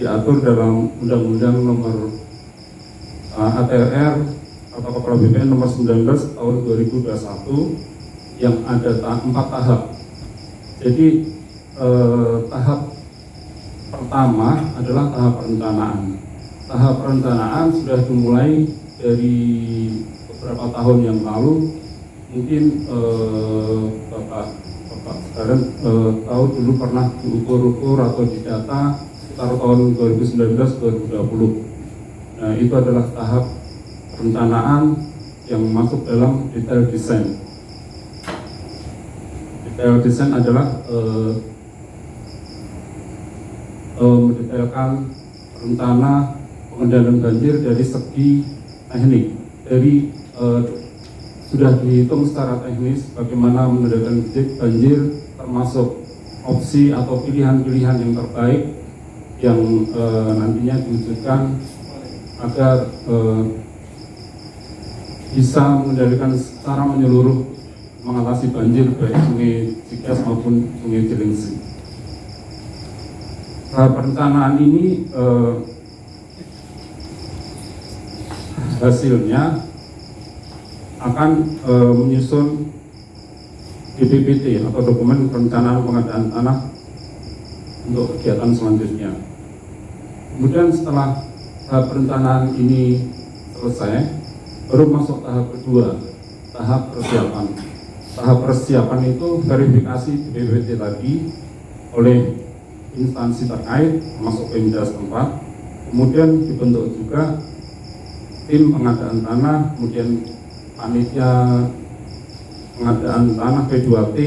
diatur dalam Undang-Undang Nomor ATR atau Kepala BPN Nomor 19 tahun 2021 yang ada 4 tahap. Jadi tahap pertama adalah tahap perencanaan. Tahap perencanaan sudah dimulai dari beberapa tahun yang lalu. Mungkin Bapak sekarang tahu dulu pernah diukur-ukur atau didata sekitar tahun 2019-2020. Nah, itu adalah tahap perencanaan yang masuk dalam detail desain. Detail desain adalah mendetailkan rencana pengendalian banjir dari segi teknik, dari sudah dihitung secara teknis bagaimana mengendalikan banjir, termasuk opsi atau pilihan-pilihan yang terbaik yang nantinya diwujudkan agar bisa mengendalikan secara menyeluruh mengatasi banjir baik Sungai Cikas maupun Sungai Cilengsi. Perencanaan ini hasilnya akan menyusun DPPT atau dokumen perencanaan pengadaan tanah untuk kegiatan selanjutnya. Kemudian setelah tahap perencanaan ini selesai, baru masuk tahap kedua, tahap persiapan. Tahap persiapan itu verifikasi DPPT tadi oleh instansi terkait, termasuk Pemda setempat. Kemudian dibentuk juga tim pengadaan tanah, kemudian panitia pengadaan tanah P2T,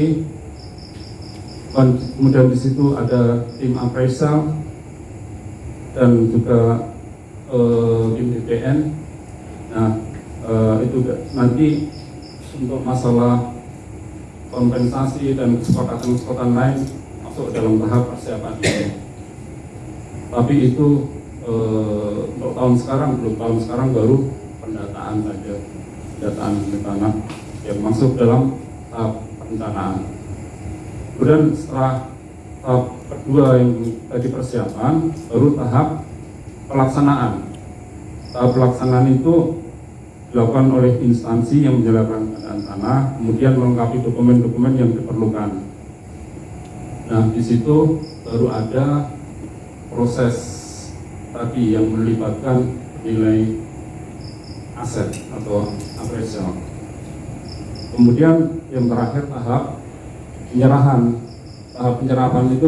kemudian di situ ada tim appraisal dan juga tim DPN. Nah, itu nanti untuk masalah kompensasi dan kesepakatan lain masuk dalam tahap persiapan ini. Tapi itu untuk tahun sekarang belum, tahun sekarang baru pendataan saja, pendataan tanah yang masuk dalam tahap perencanaan. Kemudian setelah tahap kedua yang tadi persiapan, baru tahap pelaksanaan. Tahap pelaksanaan itu dilakukan oleh instansi yang menjalankan pengadaan tanah, kemudian melengkapi dokumen-dokumen yang diperlukan. Nah, di situ baru ada proses tadi yang melibatkan nilai aset atau appraisal. Kemudian yang terakhir tahap penyerahan. Tahap penyerahan itu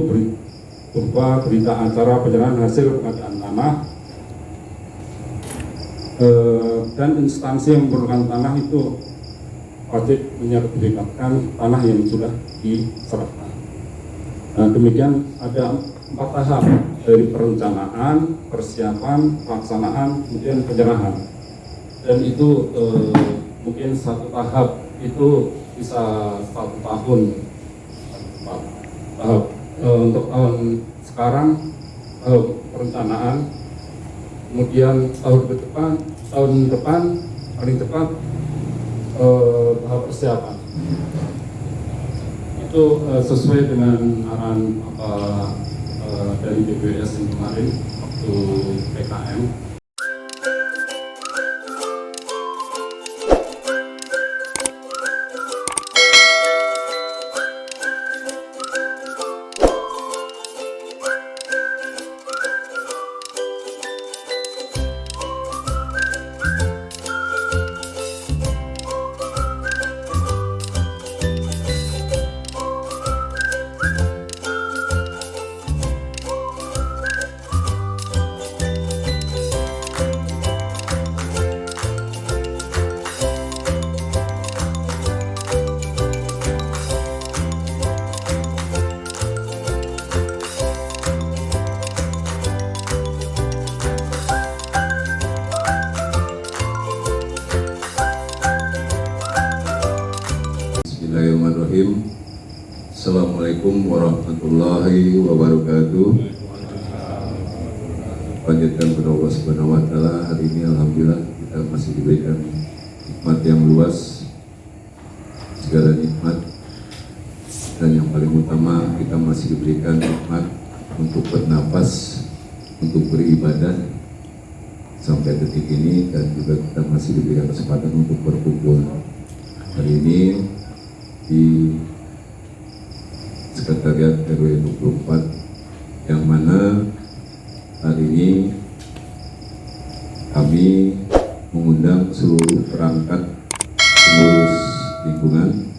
berupa berita acara penyerahan hasil pengadaan tanah, dan instansi yang memerlukan tanah itu wajib menyertifikatkan tanah yang sudah diserahkan. Nah, demikian ada 4 tahap, dari perencanaan, persiapan, pelaksanaan, kemudian penyerahan. Dan itu mungkin satu tahap itu bisa 1 tahun. Tahap untuk tahun sekarang perencanaan, kemudian tahun depan paling cepat tahap persiapan. Itu sesuai dengan arahan dari BPS yang kemarin waktu PKM. Bismillahirrahmanirrahim. Assalamualaikum warahmatullahi wabarakatuh. Panjatkan kepada Allah Subhanahu wa Ta'ala, hari ini alhamdulillah kita masih diberikan nikmat yang luas, segala nikmat, dan yang paling utama kita masih diberikan nikmat untuk bernapas untuk beribadah sampai detik ini, dan juga kita masih diberikan kesempatan untuk berkumpul hari ini di Sekretariat RW 24, yang mana hari ini kami mengundang seluruh perangkat pengurus lingkungan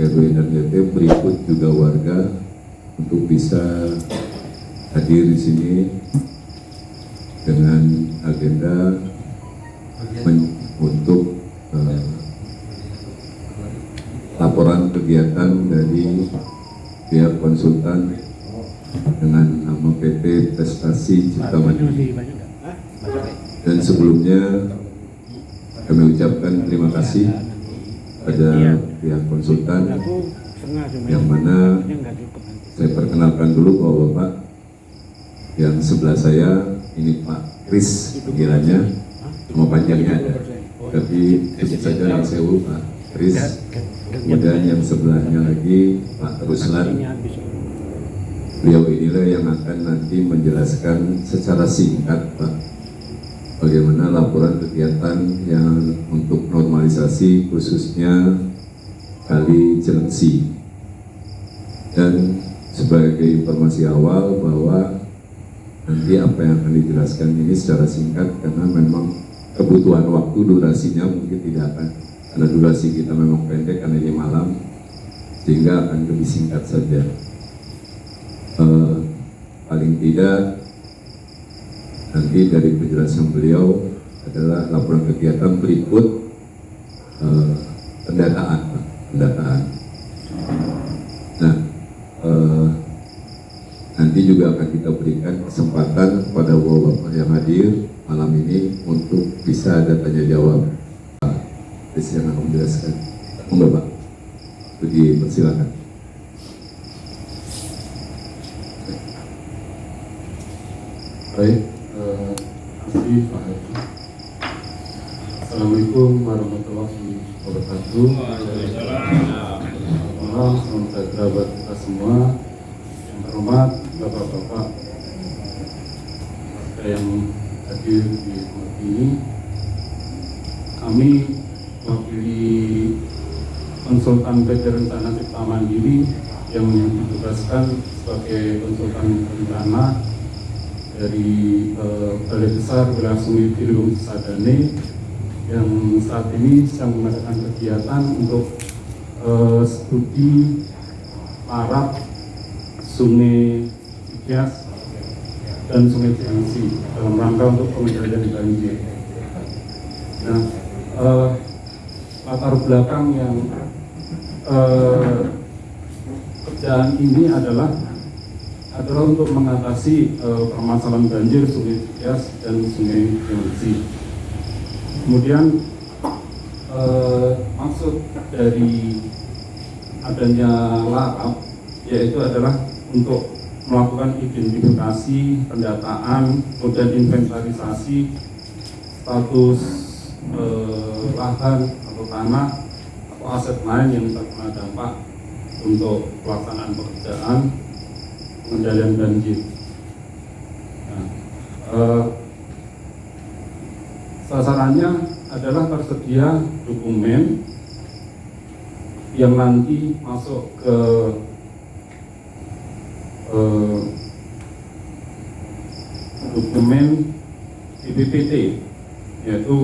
RW dan RT, berikut juga warga, untuk bisa hadir di sini dengan agenda untuk laporan kegiatan dari pihak konsultan dengan nama PT Prestasi Cipta Mandiri. Dan sebelumnya kami ucapkan terima kasih pada pihak konsultan, yang mana saya perkenalkan dulu bahwa Bapak yang sebelah saya ini Pak Kris panggilannya, nama panjangnya ada, tapi sebut saja yang sewu Pak Kris. Kemudian yang sebelahnya lagi Pak Ruslan, beliau inilah yang akan nanti menjelaskan secara singkat Pak bagaimana laporan kegiatan yang untuk normalisasi khususnya Kali Cilengsi. Dan sebagai informasi awal bahwa nanti apa yang akan dijelaskan ini secara singkat, karena memang kebutuhan waktu durasinya mungkin tidak akan, karena durasi kita memang pendek karena ini malam, sehingga akan lebih singkat saja. Paling tidak nanti dari penjelasan beliau adalah laporan kegiatan berikut pendataan. Nah, nanti juga akan kita berikan kesempatan kepada bapak yang hadir malam ini untuk bisa ada tanya jawab. Yang akan menjelaskan, Bapak, dipersilakan. Baik, terima kasih Pak Haji. Assalamualaikum warahmatullahi wabarakatuh. Selamat malam, salam sejahtera buat kita semua. Yang terhormat Bapak-bapak yang hadir di tempat ini, kami mewakili konsultan PT Rencana Cipta Mandiri yang ditugaskan sebagai konsultan rencana dari Balai Besar Wilayah Sungai Ciliwung Cisadane, yang saat ini sedang mengadakan kegiatan untuk studi larap Sungai Cikias dan Sungai Cilengsi dalam rangka untuk pengendalian banjir. Nah, latar belakang yang kerjaan ini adalah untuk mengatasi permasalahan banjir Sungai Cikias dan Sungai Cilengsi. Kemudian maksud dari adanya larap yaitu adalah untuk melakukan identifikasi, pendataan, kemudian inventarisasi status lahan atau tanah atau aset lain yang terkena dampak untuk pelaksanaan pekerjaan pengendalian banjir. Nah, sasarannya adalah tersedia dokumen yang nanti masuk ke dokumen BPPT, yaitu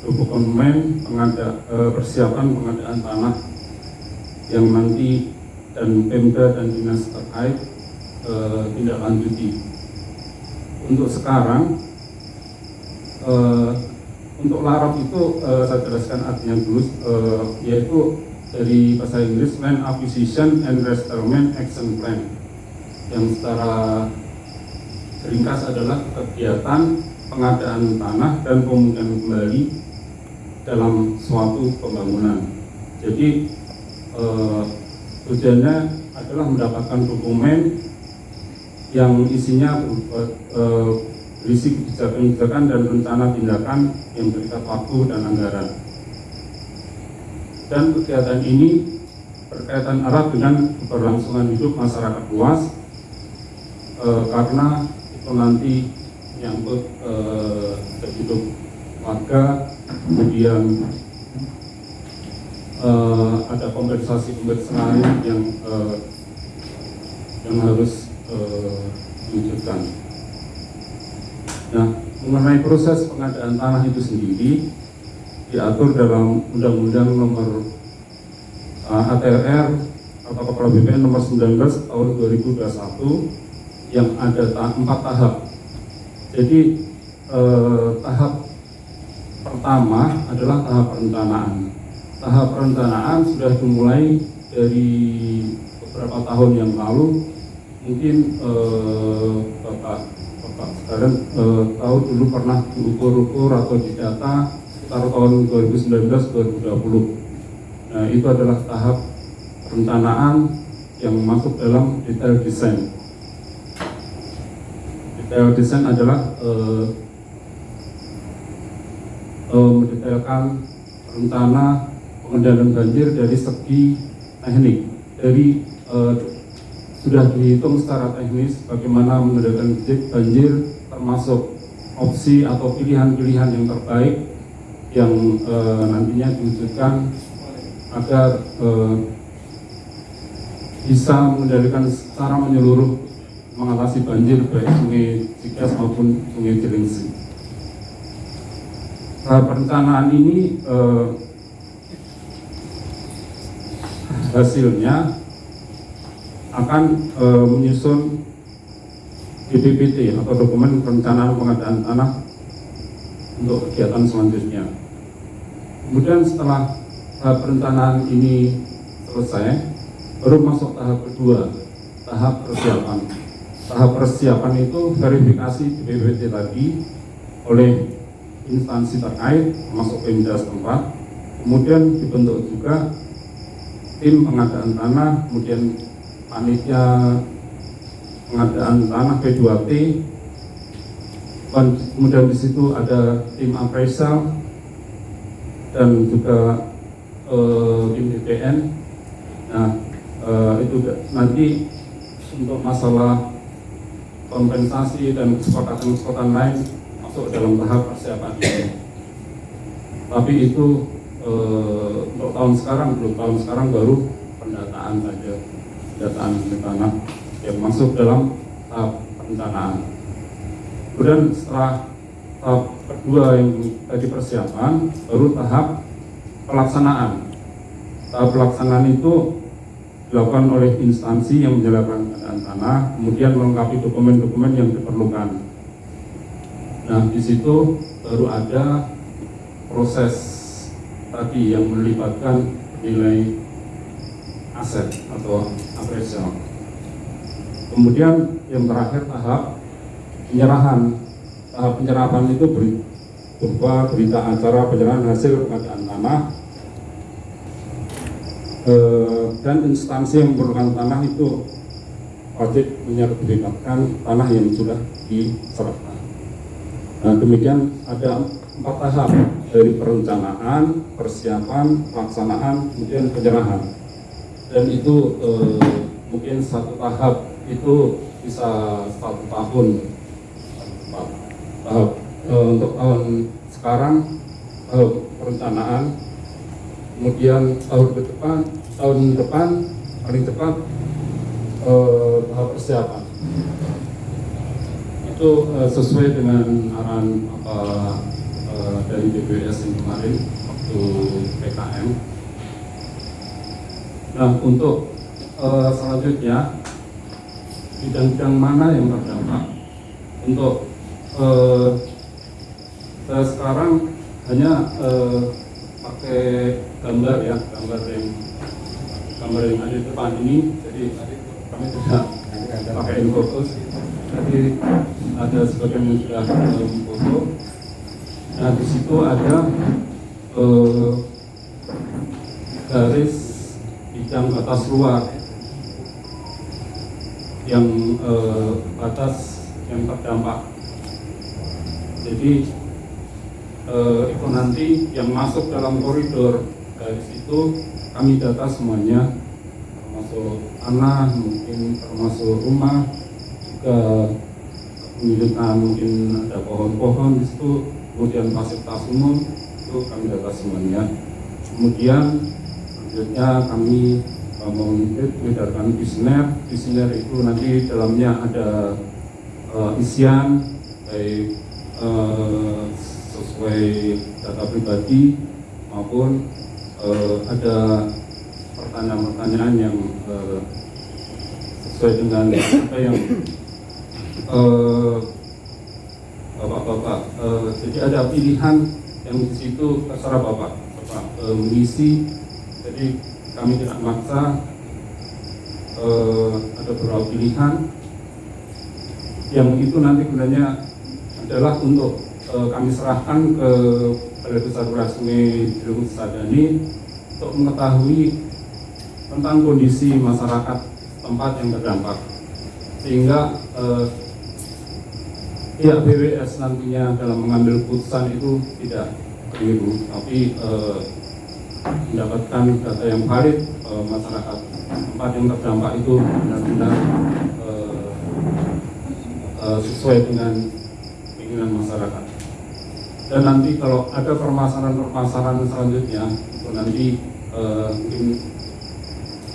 dokumen persiapan pengadaan tanah yang nanti dan Pemda dan dinas terkait tindak lanjuti. Untuk sekarang, untuk larap itu saya jelaskan artinya dulu, yaitu dari bahasa Inggris Land Acquisition and Resettlement Action Plan, yang secara ringkas adalah kegiatan pengadaan tanah dan pemukiman kembali dalam suatu pembangunan. Jadi tujuannya adalah mendapatkan dokumen yang isinya berisi kebijakan-kebijakan dan rencana tindakan yang terikat waktu dan anggaran. Dan kegiatan ini berkaitan erat dengan keberlangsungan hidup masyarakat luas, karena itu nanti menyangkut hak hidup warga, kemudian ada kompensasi lain yang harus diwujudkan. Nah, mengenai proses pengadaan tanah itu sendiri diatur dalam Undang-Undang Nomor ATR atau Kepala BPN Nomor 19 tahun 2021 yang ada 4 tahap. Jadi tahap pertama adalah tahap perencanaan. Tahap perencanaan sudah dimulai dari beberapa tahun yang lalu. Mungkin Bapak sekarang tahu dulu pernah diukur-ukur atau didata sekitar tahun 2019-2020. Nah, itu adalah tahap perencanaan yang masuk dalam detail desain. Detail desain adalah mendetailkan rencana pengendalian banjir dari segi teknik, dari sudah dihitung secara teknis bagaimana mengendalikan banjir, termasuk opsi atau pilihan-pilihan yang terbaik yang nantinya diwujudkan agar bisa mengendalikan secara menyeluruh mengatasi banjir baik Sungai Cikas maupun Sungai Cilengsi. Perencanaan ini hasilnya akan menyusun DPPT atau dokumen perencanaan pengadaan tanah untuk kegiatan selanjutnya. Kemudian setelah tahap perencanaan ini selesai, baru masuk tahap kedua, tahap persiapan. Tahap persiapan itu verifikasi DPPT tadi oleh instansi terkait, termasuk Pemda setempat. Kemudian dibentuk juga tim pengadaan tanah, kemudian panitia pengadaan tanah P2T, kemudian di situ ada tim appraisal dan juga tim DPN. Nah, itu nanti untuk masalah kompensasi dan kesepakatan lain masuk dalam tahap persiapan ini. Tapi itu untuk tahun sekarang baru pendataan saja, pendataan tanah yang masuk dalam tahap perencanaan. Kemudian setelah tahap kedua yang tadi persiapan, baru tahap pelaksanaan. Tahap pelaksanaan itu dilakukan oleh instansi yang menjalankan pengadaan tanah, kemudian melengkapi dokumen-dokumen yang diperlukan. Nah, di situ baru ada proses tadi yang melibatkan nilai aset atau appraisal. Kemudian yang terakhir tahap penyerahan. Tahap penyerahan itu berupa berita acara penyerahan hasil pengadaan tanah, dan instansi yang memerlukan tanah itu wajib menyertifikatkan tanah yang sudah diserahkan. Nah, demikian ada 4 tahap, dari perencanaan, persiapan, pelaksanaan, kemudian penyerahan. Dan itu mungkin satu tahap itu bisa 1 tahun. Tahap untuk tahun sekarang perencanaan, kemudian tahun depan paling cepat tahap persiapan. Itu sesuai dengan arahan dari BPS yang kemarin waktu PKM. Nah, untuk selanjutnya bidang-bidang mana yang terdampak? Untuk saya sekarang hanya pakai gambar gambar yang ada di depan ini. Jadi kami tidak pakai infocus. Tadi ada sebagian yang sudah foto. Nah, di situ ada garis bidang batas luar yang batas yang terdampak. Jadi itu nanti yang masuk dalam koridor garis itu kami data semuanya, termasuk tanah, mungkin termasuk rumah, juga memilihkan mungkin ada pohon-pohon di situ, kemudian fasilitas umum itu kami data semuanya. Kemudian selanjutnya kami mengedarkan visioner itu nanti dalamnya ada isian baik sesuai data pribadi maupun ada pertanyaan-pertanyaan yang sesuai dengan apa yang Bapak-bapak, jadi ada pilihan yang di situ terserah Bapak mengisi. Jadi kami tidak memaksa, ada beberapa pilihan yang itu nanti gunanya adalah untuk kami serahkan ke Balai Besar Resmi Jilung Sadani untuk mengetahui tentang kondisi masyarakat tempat yang terdampak, sehingga pihak BWS nantinya dalam mengambil keputusan itu tidak keliru, tapi mendapatkan data yang valid, masyarakat tempat yang terdampak itu benar-benar sesuai dengan keinginan masyarakat. Dan nanti kalau ada permasalahan selanjutnya itu nanti mungkin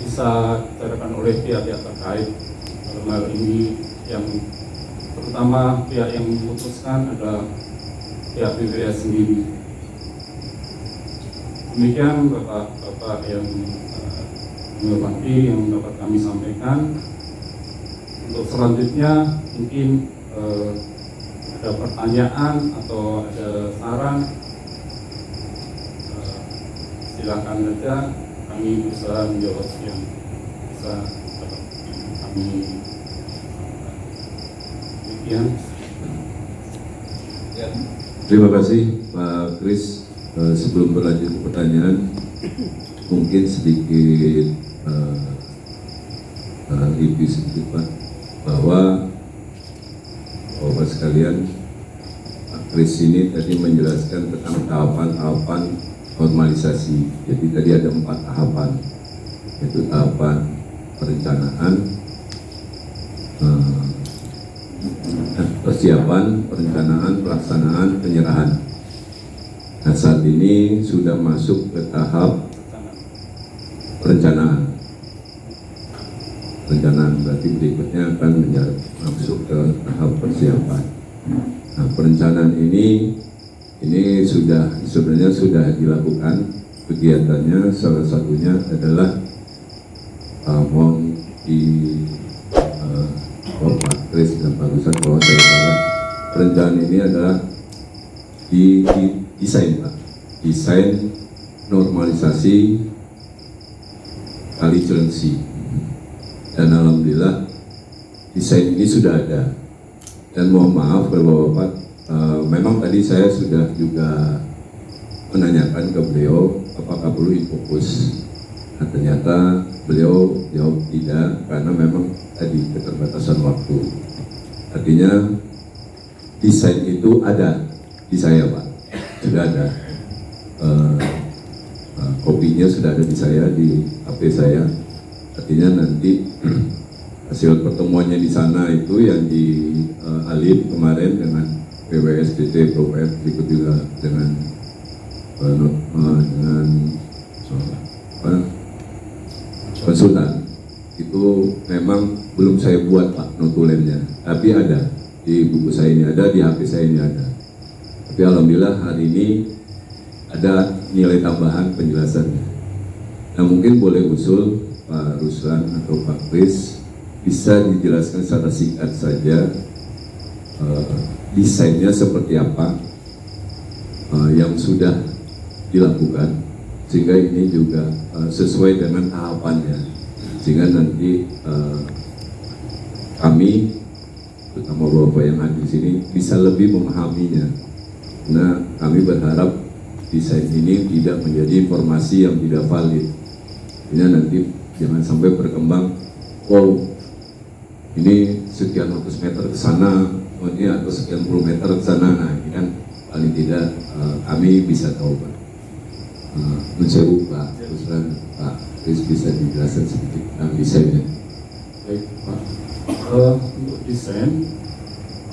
bisa dibicarakan oleh pihak-pihak terkait. Dalam hal ini yang terutama pihak yang memutuskan adalah pihak BWS sendiri. Demikian Bapak yang menghormati yang dapat kami sampaikan. Untuk selanjutnya mungkin ada pertanyaan atau ada saran, silakan saja, kami bisa menjawab yang bisa kami demikian. Terima kasih Pak Kris. Sebelum berlanjut ke pertanyaan, mungkin sedikit review sedikit Pak, bahwa Bapak sekalian, Pak Kris ini tadi menjelaskan tentang tahapan-tahapan normalisasi. Jadi tadi ada 4 tahapan, yaitu tahapan perencanaan, persiapan, perencanaan, pelaksanaan, penyerahan. Nah, saat ini sudah masuk ke tahap perencanaan. Perencanaan berarti berikutnya akan masuk ke tahap persiapan. Nah, perencanaan ini sudah sebenarnya sudah dilakukan kegiatannya. Salah satunya adalah mohon di Pak Kris dan Pak Ruslan kalau saya salah, perencanaan ini adalah desain Pak, desain normalisasi Kali Cilengsi, dan alhamdulillah desain ini sudah ada. Dan mohon maaf kalau Bapak, memang tadi saya sudah juga menanyakan ke beliau apakah perlu infokus. Nah, ternyata beliau jawab tidak, karena memang tadi keterbatasan waktu. Artinya desain itu ada di saya Pak, sudah ada, kopinya sudah ada di saya, di HP saya. Artinya nanti hasil pertemuannya di sana itu yang di Alim kemarin dengan PWSDT, ProF, berikut juga dengan konsultan, itu memang belum saya buat Pak notulennya, tapi ada di buku saya ini, ada di HP saya ini ada. Tapi alhamdulillah hari ini ada nilai tambahan penjelasannya. Nah, mungkin boleh usul Pak Ruslan atau Pak Kris bisa dijelaskan secara singkat saja desainnya seperti apa yang sudah dilakukan, sehingga ini juga sesuai dengan tahapannya, sehingga nanti kami, terutama Bapak yang hadir di sini, bisa lebih memahaminya. Nah, kami berharap desain ini tidak menjadi informasi yang tidak valid. Ini nanti jangan sampai berkembang, wow, ini sekian ratus meter ke sana, oh ini atau sekian puluh meter ke sana. Nah, ini kan paling tidak kami bisa tahu Pak. Menseru Pak Ruslan, Pak Kris bisa dijelaskan sedikit tentang desainnya. Baik Pak, untuk desain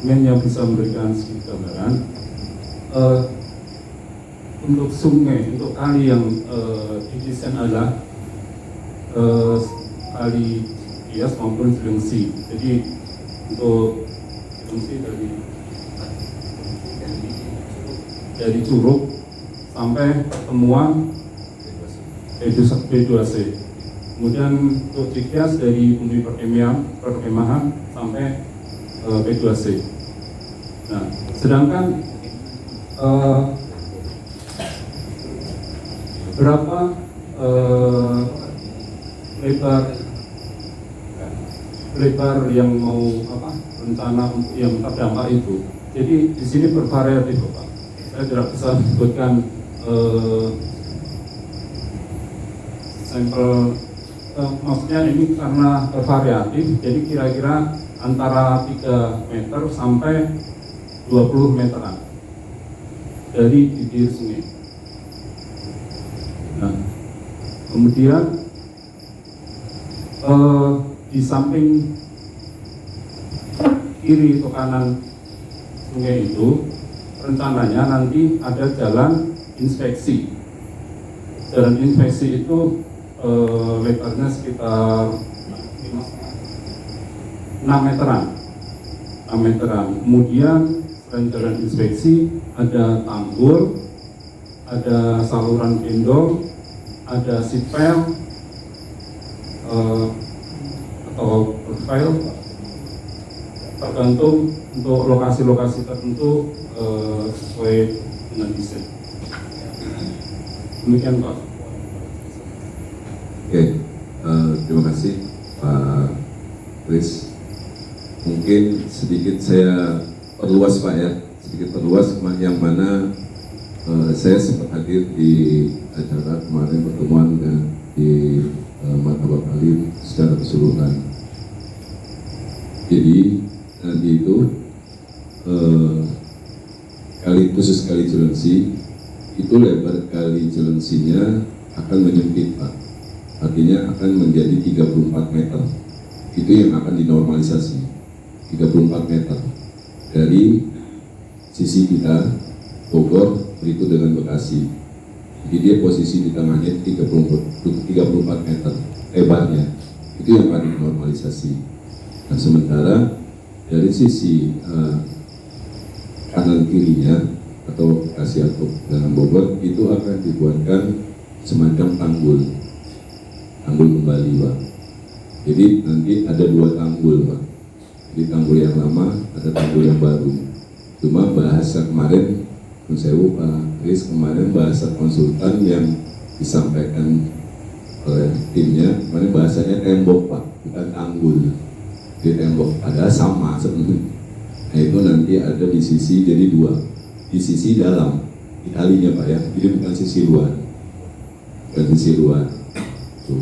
yang bisa memberikan sedikit gambaran. Untuk sungai, untuk kali yang didesain adalah kali bias maupun Cilengsi. Jadi untuk Cilengsi dari Curug sampai pertemuan B2C. Kemudian untuk Cikias dari Bumi Perkemahan sampai B2C. Nah, sedangkan berapa lebar yang mau rencana untuk yang terdampak itu. Jadi di sini bervariatif, Pak. Saya tidak bisa menyebutkan sampel, maksudnya ini karena bervariatif. Jadi kira-kira antara 3 meter sampai 20 meteran dari bibir sungai. Nah, kemudian di samping kiri atau kanan sungai itu rencananya nanti ada jalan inspeksi. Jalan inspeksi itu lebarnya sekitar 6 meteran. Kemudian selain jalan inspeksi ada tanggul, ada saluran gendong, ada sipel atau profile, tergantung untuk lokasi-lokasi tertentu sesuai dengan desain. Demikian, Pak. Oke, terima kasih Pak Kris. Mungkin sedikit saya perluas, Pak, ya, sedikit perluas yang mana saya sempat hadir di acara kemarin pertemuan di Martabak Alim secara keseluruhan. Jadi nanti itu khusus kali Cilengsi itu lebar kali Cilengsinya akan menyempit, Pak. Artinya akan menjadi 34 meter. Itu yang akan dinormalisasi. 34 meter dari sisi kita Bogor berikut dengan Bekasi. Jadi dia posisi di tengahnya 34 meter lebarnya. Itu yang akan dinormalisasi. Nah, sementara dari sisi kanan kirinya atau Bekasi atau dengan Bogor itu akan dibuatkan semacam tanggul kembali, Pak. Jadi nanti ada 2 tanggul, Pak. Jadi tanggul yang lama, ada tanggul yang baru. Cuma bahasa kemarin, Konsewu Pak Kris, kemarin bahasa konsultan yang disampaikan oleh timnya, kemarin bahasanya tembok, Pak, bukan tanggul. Di tembok, padahal sama sebenarnya. Nah itu nanti ada di sisi, jadi 2. Di sisi dalam, di kalinya, Pak, ya. Jadi bukan sisi luar. Bukan sisi luar. Tuh.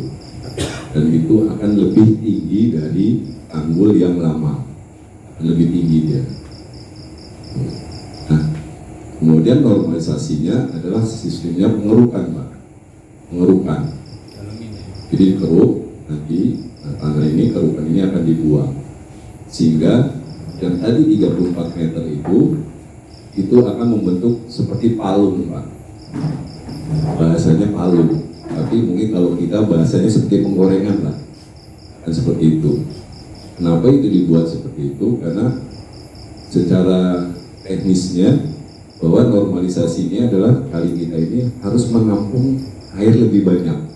Dan itu akan lebih tinggi dari tanggul yang lama, akan lebih tinggi dia. Nah, kemudian normalisasinya adalah sistemnya pengerukan, Pak. Pengerukan. Jadi keruk nanti tanah ini, kerukan ini akan dibuang, sehingga yang tadi 34 meter itu akan membentuk seperti palung, Pak. Bahasanya palung. Tapi mungkin kalau kita bahasanya seperti penggorengan, lah, kan seperti itu. Kenapa itu dibuat seperti itu? Karena secara teknisnya bahwa normalisasi ini adalah kali kita ini harus menampung air lebih banyak.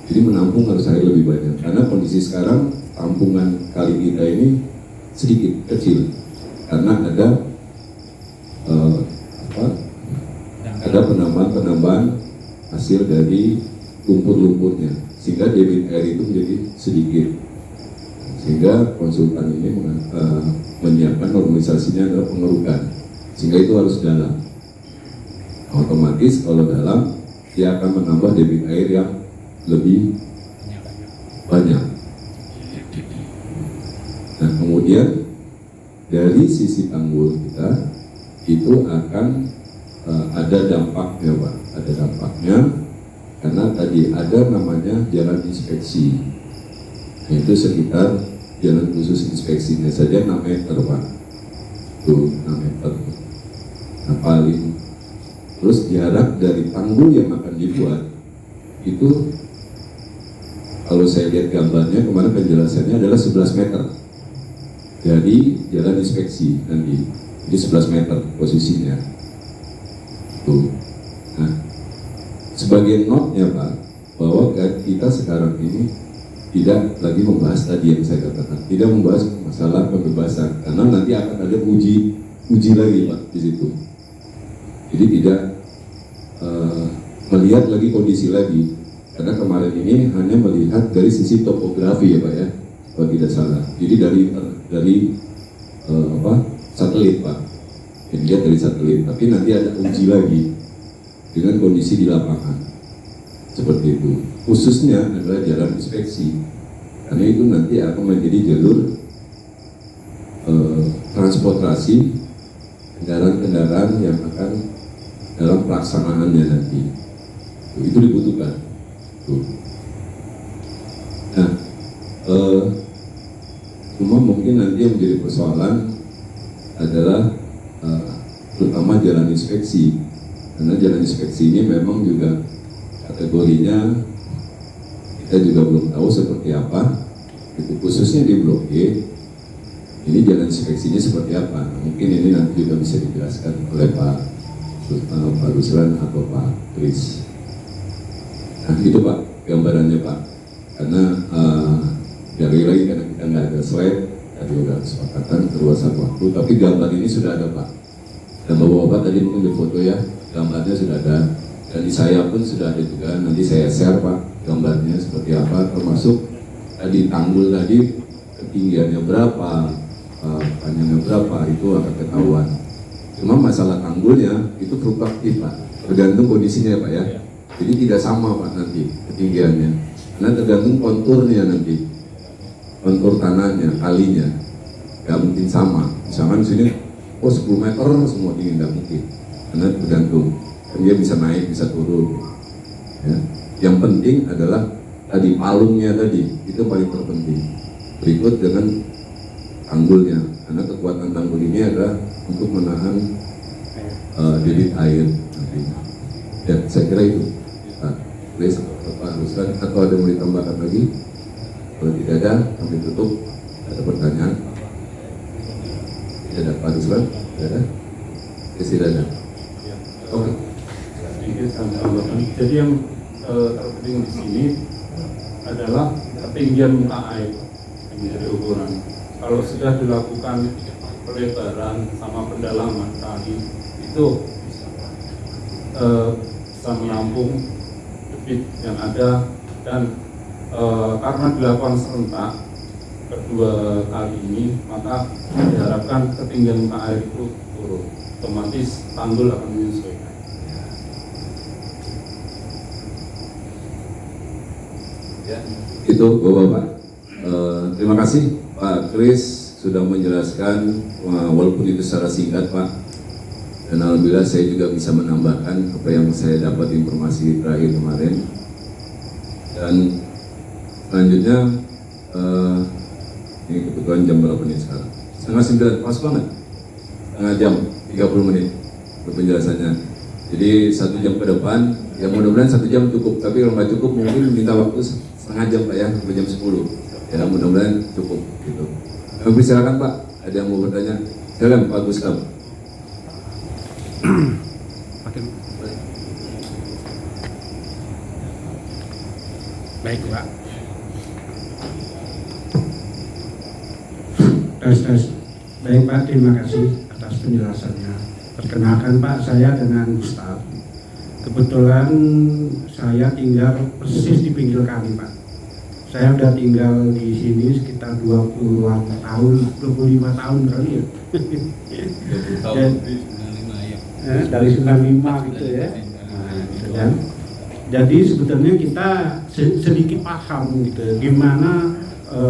Jadi menampung harus air lebih banyak. Karena kondisi sekarang tampungan kali kita ini sedikit kecil. Karena ada penambahan hasil dari lumpur-lumpurnya, sehingga debit air itu menjadi sedikit, sehingga konsultan ini menyiapkan normalisasinya adalah pengerukan, sehingga itu harus dalam. Otomatis kalau dalam dia akan menambah debit air yang lebih banyak. Nah kemudian dari sisi tanggul kita itu akan ada dampaknya, Pak. Ada dampaknya karena tadi ada namanya jalan inspeksi, yaitu sekitar jalan khusus inspeksinya saja 6 meter, Pak. Tuh 6 meter. Nah paling terus jarak dari tanggul yang akan dibuat itu, kalau saya lihat gambarnya kemarin penjelasannya adalah 11 meter dari jalan inspeksi nanti. Jadi 11 meter posisinya. Tuh. Nah, sebagai notnya Pak, bahwa kita sekarang ini tidak lagi membahas tadi yang saya katakan, tidak membahas masalah pembebasan, karena nanti akan ada uji lagi Pak di situ. Jadi tidak melihat lagi kondisi lagi, karena kemarin ini hanya melihat dari sisi topografi ya Pak ya, kalau tidak salah. Jadi dari satelit Pak, dilihat dari satelit, tapi nanti ada uji lagi dengan kondisi di lapangan seperti itu. Khususnya adalah jalan inspeksi, karena itu nanti akan menjadi jalur transportasi kendaraan-kendaraan yang akan dalam pelaksanaannya nanti. Itu dibutuhkan. Tuh. Nah, cuma mungkin nanti yang menjadi persoalan adalah terutama jalan inspeksi, karena jalan inspeksi ini memang juga kategorinya kita juga belum tahu seperti apa. Itu khususnya di Blok G, ini jalan inspeksinya seperti apa. Mungkin ini nanti juga bisa dijelaskan oleh Pak Ruslan atau Pak Kris. Nah itu Pak gambarannya Pak, karena lagi karena kita nggak ada slide, tadi udah kesepakatan perluasan waktu, tapi gambar ini sudah ada Pak. Dan Bapak tadi mungkin di foto ya, gambarnya sudah ada, dan di saya pun sudah ada juga. Nanti saya share Pak gambarnya seperti apa, termasuk tadi tanggul tadi ketinggiannya berapa, panjangnya berapa, itu akan ketahuan. Cuma masalah tanggulnya itu fluktuatif Pak, tergantung kondisinya Pak ya. Jadi tidak sama Pak nanti ketinggiannya, karena tergantung konturnya nanti, kontur tanahnya, kalinya, nggak mungkin sama. Misalkan di sini, 10 meter semua tinggi, nggak mungkin, karena tergantung. Dan dia bisa naik, bisa turun. Ya. Yang penting adalah tadi palungnya tadi, itu paling terpenting. Berikut dengan tanggulnya, karena kekuatan tanggul ini adalah untuk menahan debit air nantinya. Ya, saya kira itu. Please, Pak Ruslan, atau ada yang mau ditambahkan lagi? Kalau tidak ada, kami tutup. Ada pertanyaan? Tidak ada, Pak Ruslan? Tidak ada? Tidak ada. Oke. Jadi yang terpenting di sini adalah ketinggian muka air yang menjadi ukuran. Kalau sudah dilakukan pelebaran sama pendalaman kali, itu bisa menampung debit yang ada, dan karena dilakukan serentak kedua kali ini, maka diharapkan ketinggian muka air itu turun, otomatis tanggul akan menyesuaikan. Ya, itu Bapak-Bapak. Terima kasih Pak Kris sudah menjelaskan, walaupun itu secara singkat Pak. Dan alhamdulillah saya juga bisa menambahkan apa yang saya dapat informasi terakhir kemarin. Dan selanjutnya ini kebetulan jam berapa nih sekarang? 8:30, pas banget. Setengah jam, 30 menit untuk penjelasannya. Jadi 1 jam ke depan, ya mudah-mudahan 1 jam cukup. Tapi kalau nggak cukup mungkin minta waktu setengah jam Pak ya, sampai jam 10. Ya mudah-mudahan cukup gitu. Kami silakan Pak, ada yang mau bertanya? Silakan Pak Gustaf. Baik Pak. Tes. Baik Pak, terima kasih atas penjelasannya. Perkenalkan Pak, saya dengan Gustaf. Kebetulan saya tinggal persis di pinggir kali Pak. Saya udah tinggal di sini sekitar 20-an tahun, 25 tahun kali ya. 20 tahun dari 95 gitu ya. Nah, gitu kan. Jadi sebetulnya kita sedikit paham gitu gimana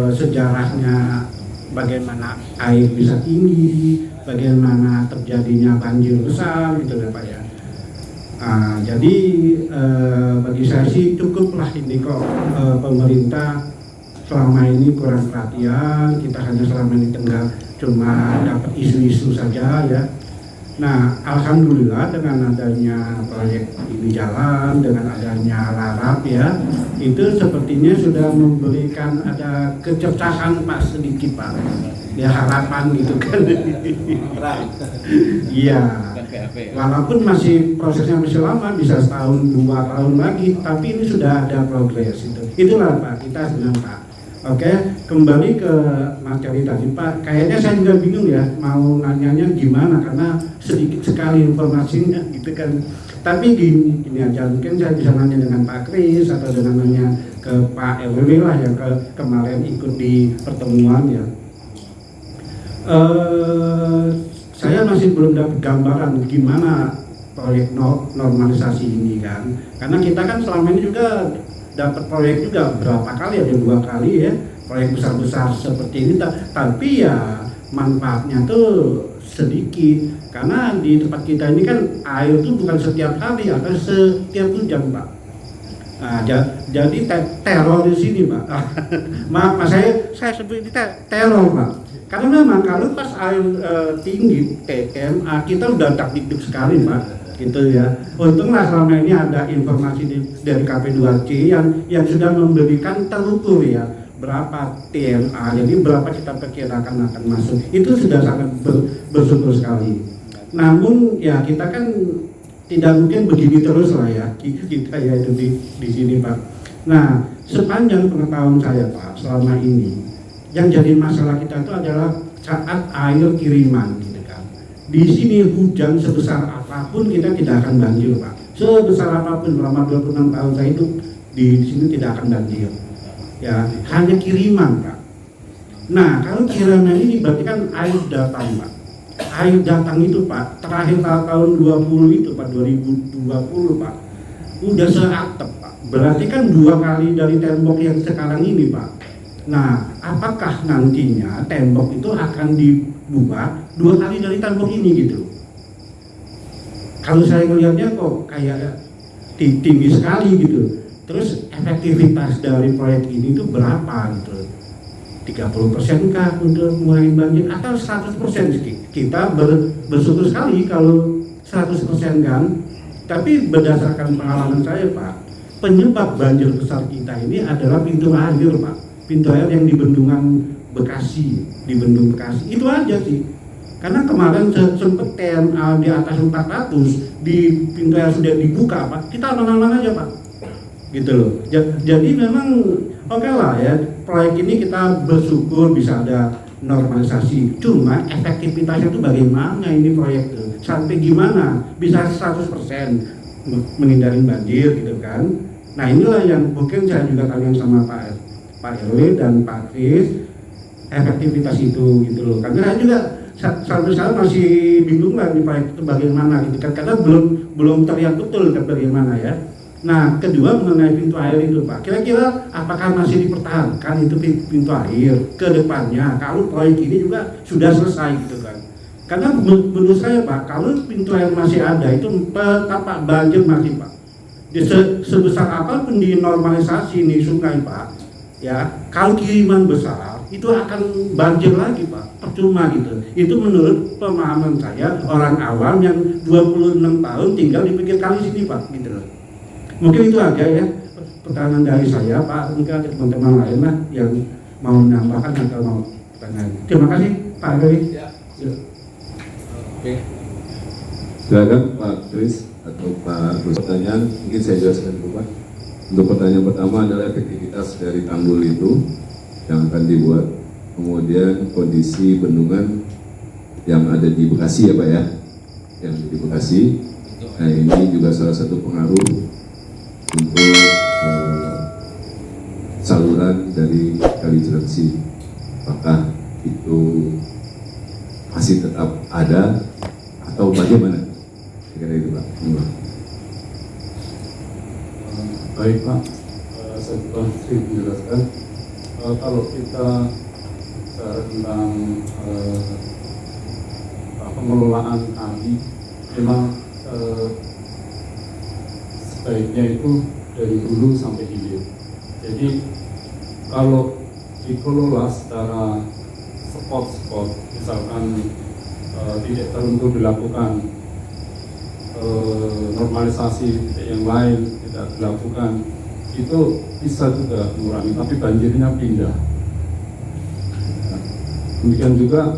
sejarahnya, bagaimana air bisa tinggi, bagaimana terjadinya banjir besar gitu ya Pak ya. Jadi bagi saya sih cukuplah ini kok pemerintah selama ini kurang perhatian, kita hanya selama ini cuma dapat isu-isu saja ya. Nah, alhamdulillah dengan adanya proyek ini jalan, dengan adanya LARAP ya, itu sepertinya sudah memberikan ada kecerdasan Pak sedikit Pak. Ya harapan gitu kan. Iya. Walaupun masih prosesnya masih lama, bisa setahun 2 tahun lagi, tapi ini sudah ada progres itu. Itulah Pak, kita senang Pak. Oke, kembali ke materi tadi Pak. Kayaknya saya juga bingung ya mau nanyanya gimana karena sedikit sekali informasinya gitu kan. Tapi gini aja, mungkin saya bisa nanya dengan Pak Kris atau dengan nanya ke Pak RW lah yang kemarin ikut di pertemuan ya. Saya masih belum dapat gambaran gimana proyek normalisasi ini kan. Karena kita kan selama ini juga dapat proyek juga berapa kali, ada 2 kali ya proyek besar-besar seperti ini, tapi ya manfaatnya tuh sedikit karena di tempat kita ini kan air tuh bukan setiap hari atau setiap hujan Pak. Nah, jadi teror di sini Pak. Maaf Pak, saya sebut ini teror Pak. Karena memang kalau pas air tinggi TMA kita udah takdikduk sekali Pak. Gitu ya. Untunglah selama ini ada informasi dari KP2C yang sudah memberikan terukur ya berapa TMA, jadi berapa kita perkirakan akan masuk. Itu sudah sangat bersyukur sekali. Namun ya kita kan tidak mungkin begini terus lah ya kita ya itu di sini Pak. Nah sepanjang pengetahuan saya Pak selama ini yang jadi masalah kita itu adalah saat air kiriman. Di sini hujan sebesar apapun kita tidak akan banjir Pak. Sebesar apapun selama 26 tahun saya hidup di sini tidak akan banjir. Ya, hanya kiriman Pak. Nah, kalau kiriman ini berarti kan air datang Pak. Air datang itu Pak, terakhir tahun 20 itu Pak, 2020 Pak. Udah seatap Pak. Berarti kan 2 kali dari tembok yang sekarang ini Pak. Nah, apakah nantinya tembok itu akan dibuka 2 kali dari tembok ini gitu? Kalau saya melihatnya kok kayak tinggi sekali gitu. Terus efektivitas dari proyek ini itu berapa gitu? 30% kah untuk mengurangi banjir atau 100% sih? Kita bersyukur sekali kalau 100% kan. Tapi berdasarkan pengalaman saya Pak, penyebab banjir besar kita ini adalah pintu air Pak. Pintu air yang di Bendungan Bekasi, di Bendung Bekasi. Itu aja sih. Karena kemarin sempat TMA di atas 400, di pintu air sudah dibuka Pak. Kita aman-aman aja Pak. Gitu loh. Jadi memang oke lah ya, proyek ini kita bersyukur bisa ada normalisasi. Cuma efektivitasnya itu bagaimana ini proyek itu? Sampai gimana bisa 100% menghindari banjir gitu kan? Nah inilah yang mungkin saya juga tanya sama Pak RW dan Pak Kris, efektivitas itu gitu loh. Karena saya juga sampai sekarang masih bingung lah di proyek itu bagaimana gitu kan, karena belum terlihat betul kan bagaimana ya. Nah kedua mengenai pintu air itu Pak, kira-kira apakah masih dipertahankan itu pintu air ke depannya kalau proyek ini juga sudah selesai gitu kan? Karena menurut saya Pak, kalau pintu air masih ada itu tapak banjir masih Pak. Sebesar apapun dinormalisasi nih sungai Pak, ya kalau kiriman besar itu akan banjir lagi Pak, percuma gitu. Itu menurut pemahaman saya orang awam yang 26 tahun tinggal di pinggir kali sini Pak gitu loh. Mungkin itu aja ya pertanyaan dari saya Pak. Mungkin ada teman-teman lain lah yang mau menambahkan atau mau pertanyaan. Terima kasih Pak Dewi. Ya. Oke. Silakan Pak Kris atau Pak Gus. Pertanyaan mungkin saya jelaskan dulu Pak. Untuk pertanyaan pertama adalah efektivitas dari tanggul itu yang akan dibuat, kemudian kondisi bendungan yang ada di Bekasi ya Pak ya, yang di Bekasi. Nah ini juga salah satu pengaruh untuk saluran dari Kali Cilengsi. Apakah itu masih tetap ada atau bagaimana? Kira-kira itu Pak. Baik Pak, saya coba menjelaskan. Kalau kita bicara tentang pengelolaan kali, memang sebaiknya itu dari hulu sampai hilir. Jadi kalau dikelola secara spot-spot, misalkan titik tertentu dilakukan normalisasi, titik yang lain tidak dilakukan, itu bisa juga mengurangi, tapi banjirnya pindah. Demikian juga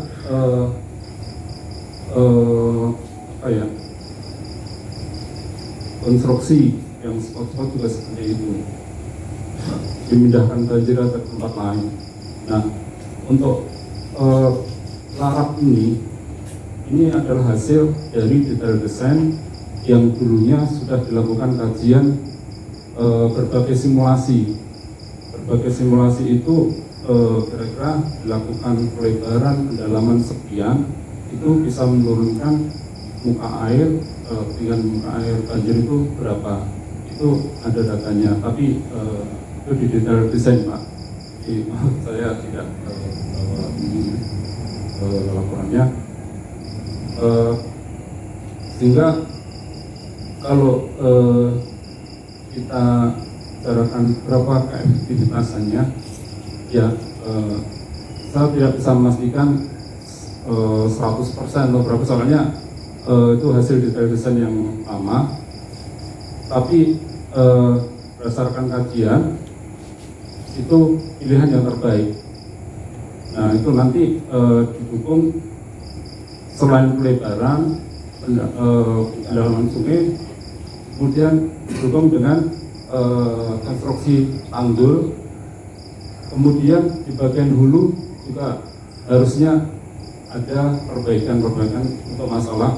konstruksi yang spot-spot juga seperti itu, dimindahkan banjir ke tempat lain. Nah, untuk larap ini adalah hasil dari detail desain yang dulunya sudah dilakukan kajian berbagai simulasi. Berbagai simulasi itu kira-kira dilakukan pelebaran kedalaman sekian, itu bisa menurunkan muka air dengan muka air banjir itu berapa, itu ada datanya, tapi itu di detail desain Pak. Jadi saya tidak laporannya, sehingga kalau kita bicarakan berapa keefektivitasannya, ya saya tidak bisa memastikan 100% atau berapa, soalnya itu hasil detail desain yang lama, tapi berdasarkan kajian itu pilihan yang terbaik. Nah, itu nanti didukung selain pelebaran kedalaman sungai, kemudian didukung dengan konstruksi tanggul, kemudian di bagian hulu juga harusnya ada perbaikan-perbaikan untuk masalah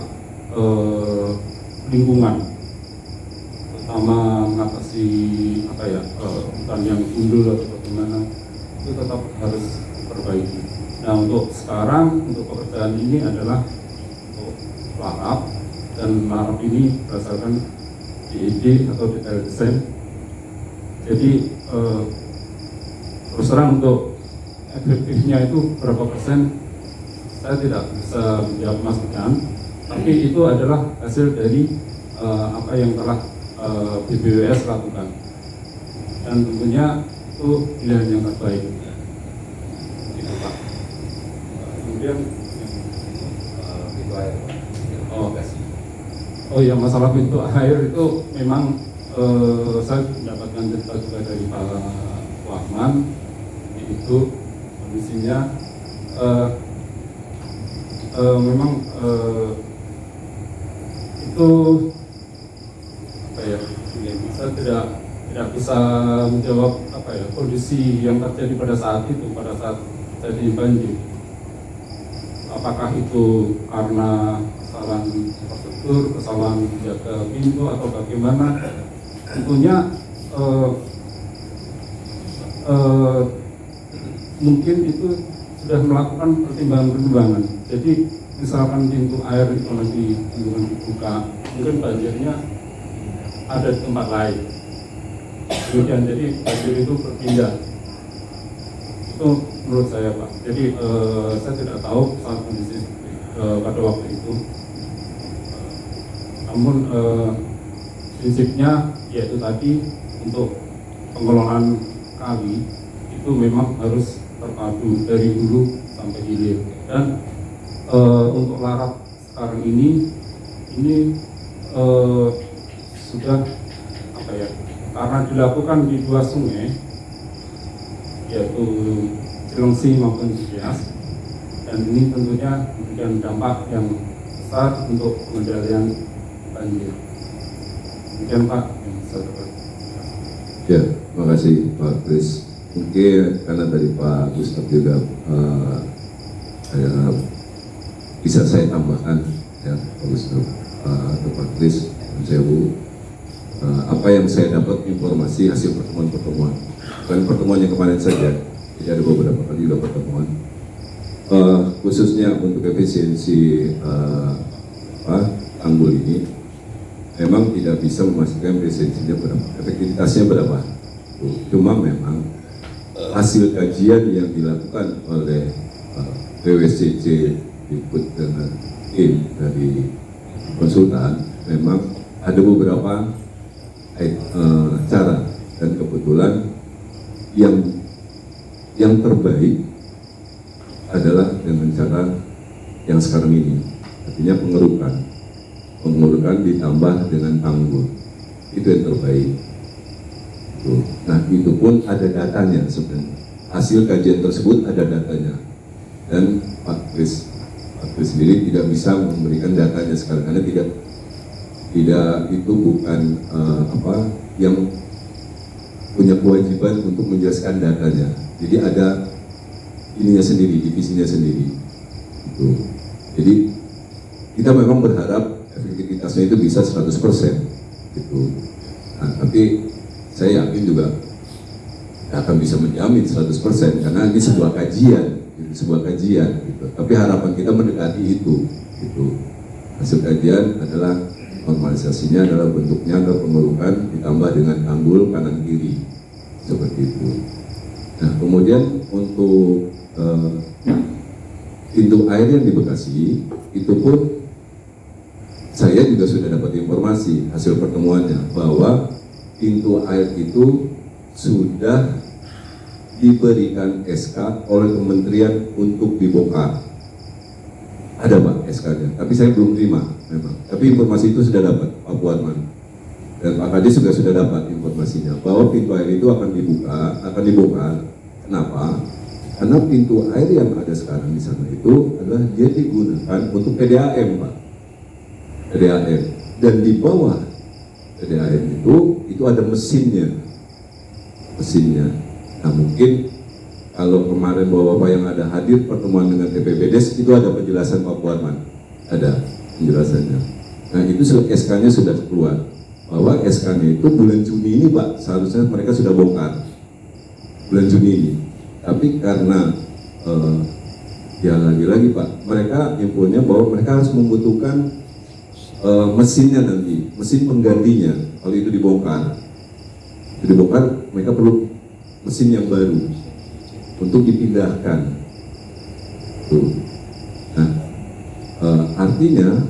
lingkungan, terutama mengatasi hutan yang gundul atau bagaimana, itu tetap harus diperbaiki. Nah, untuk sekarang, untuk pekerjaan ini adalah untuk larap, dan larap ini berdasarkan DED atau detail design. Jadi terus terang untuk efektifnya itu berapa persen saya tidak bisa menjawab memastikan, tapi itu adalah hasil dari apa yang telah BBWS lakukan, dan tentunya itu pilihan yang terbaik. Gitu, Pak. Kemudian pintu air. Oh ya, masalah pintu air itu memang saya mendapatkan cerita juga dari Pak Wahman, itu kondisinya memang itu saya tidak bisa menjawab kondisi yang terjadi pada saat itu, pada saat terjadi banjir. Apakah itu karena kesalahan prosedur, kesalahan menjaga pintu, atau bagaimana? Tentunya mungkin itu sudah melakukan pertimbangan-pertimbangan. Jadi misalkan pintu air itu nanti dibuka, mungkin banjirnya ada di tempat lain. Kemudian jadi banjir itu berpindah. Itu menurut saya, Pak. Jadi saya tidak tahu saat kondisi pada waktu itu. Namun prinsipnya yaitu tadi, untuk pengelolaan kali itu memang harus terpadu dari hulu sampai hilir. Dan untuk larap sekarang ini sudah karena dilakukan di dua sungai, yaitu Cilengsi maupun Cibias, dan ini tentunya memberikan dampak yang besar untuk pengendalian banjir. Demikian Pak yang saya dapat. Ya, terima kasih Pak Kris. Mungkin karena dari Pak Gustaf juga bisa saya tambahkan, ya Pak Gustaf atau Pak Kris, apa yang saya dapat informasi hasil pertemuan-pertemuan, bukan pertemuan yang kemarin saja, jadi ada beberapa kali juga pertemuan, khususnya untuk efisiensi tanggul ini, memang tidak bisa memastikan efisiensinya berapa, efektivitasnya berapa. Cuma memang hasil kajian yang dilakukan oleh BWSCC ikut dengan tim dari konsultan, memang ada beberapa cara, dan kebetulan yang yang terbaik adalah dengan cara yang sekarang ini, artinya pengerukan ditambah dengan tanggul, itu yang terbaik. Nah itu pun ada datanya sebenarnya, hasil kajian tersebut ada datanya, dan Pak Kris sendiri tidak bisa memberikan datanya sekarang karena tidak itu bukan yang punya kewajiban untuk menjelaskan datanya. Jadi ada ininya sendiri, divisinya sendiri. Gitu. Jadi kita memang berharap efektivitasnya itu bisa 100%. Gitu. Nah, tapi saya yakin juga akan bisa menjamin 100% karena ini sebuah kajian, gitu. Tapi harapan kita mendekati itu. Gitu. Hasil kajian adalah normalisasinya adalah bentuknya adalah pengerukan ditambah dengan tanggul kanan kiri seperti itu. Nah kemudian untuk pintu air yang di Bekasi itu pun saya juga sudah dapat informasi hasil pertemuannya bahwa pintu air itu sudah diberikan SK oleh kementerian untuk dibongkar. Ada Pak SK-nya, tapi saya belum terima memang. Tapi informasi itu sudah dapat Pak Puatman dan Pak Kadis juga sudah dapat informasinya bahwa pintu air itu akan dibongkar. Kenapa? Karena pintu air yang ada sekarang di sana itu adalah dia digunakan untuk PDAM Pak. PDAM, dan di bawah PDAM itu ada mesinnya. Nah mungkin kalau kemarin Bapak-Bapak yang ada hadir pertemuan dengan TPBDes itu ada penjelasan Pak Puatman, ada penjelasannya. Nah itu SK-nya sudah keluar bahwa SK-nya itu bulan Juni ini Pak, seharusnya mereka sudah bongkar bulan Juni ini. Tapi karena ya lagi-lagi Pak, mereka infonya bahwa mereka harus membutuhkan mesinnya nanti, mesin penggantinya kalau itu dibongkar. Mereka perlu mesin yang baru untuk dipindahkan. Nah, artinya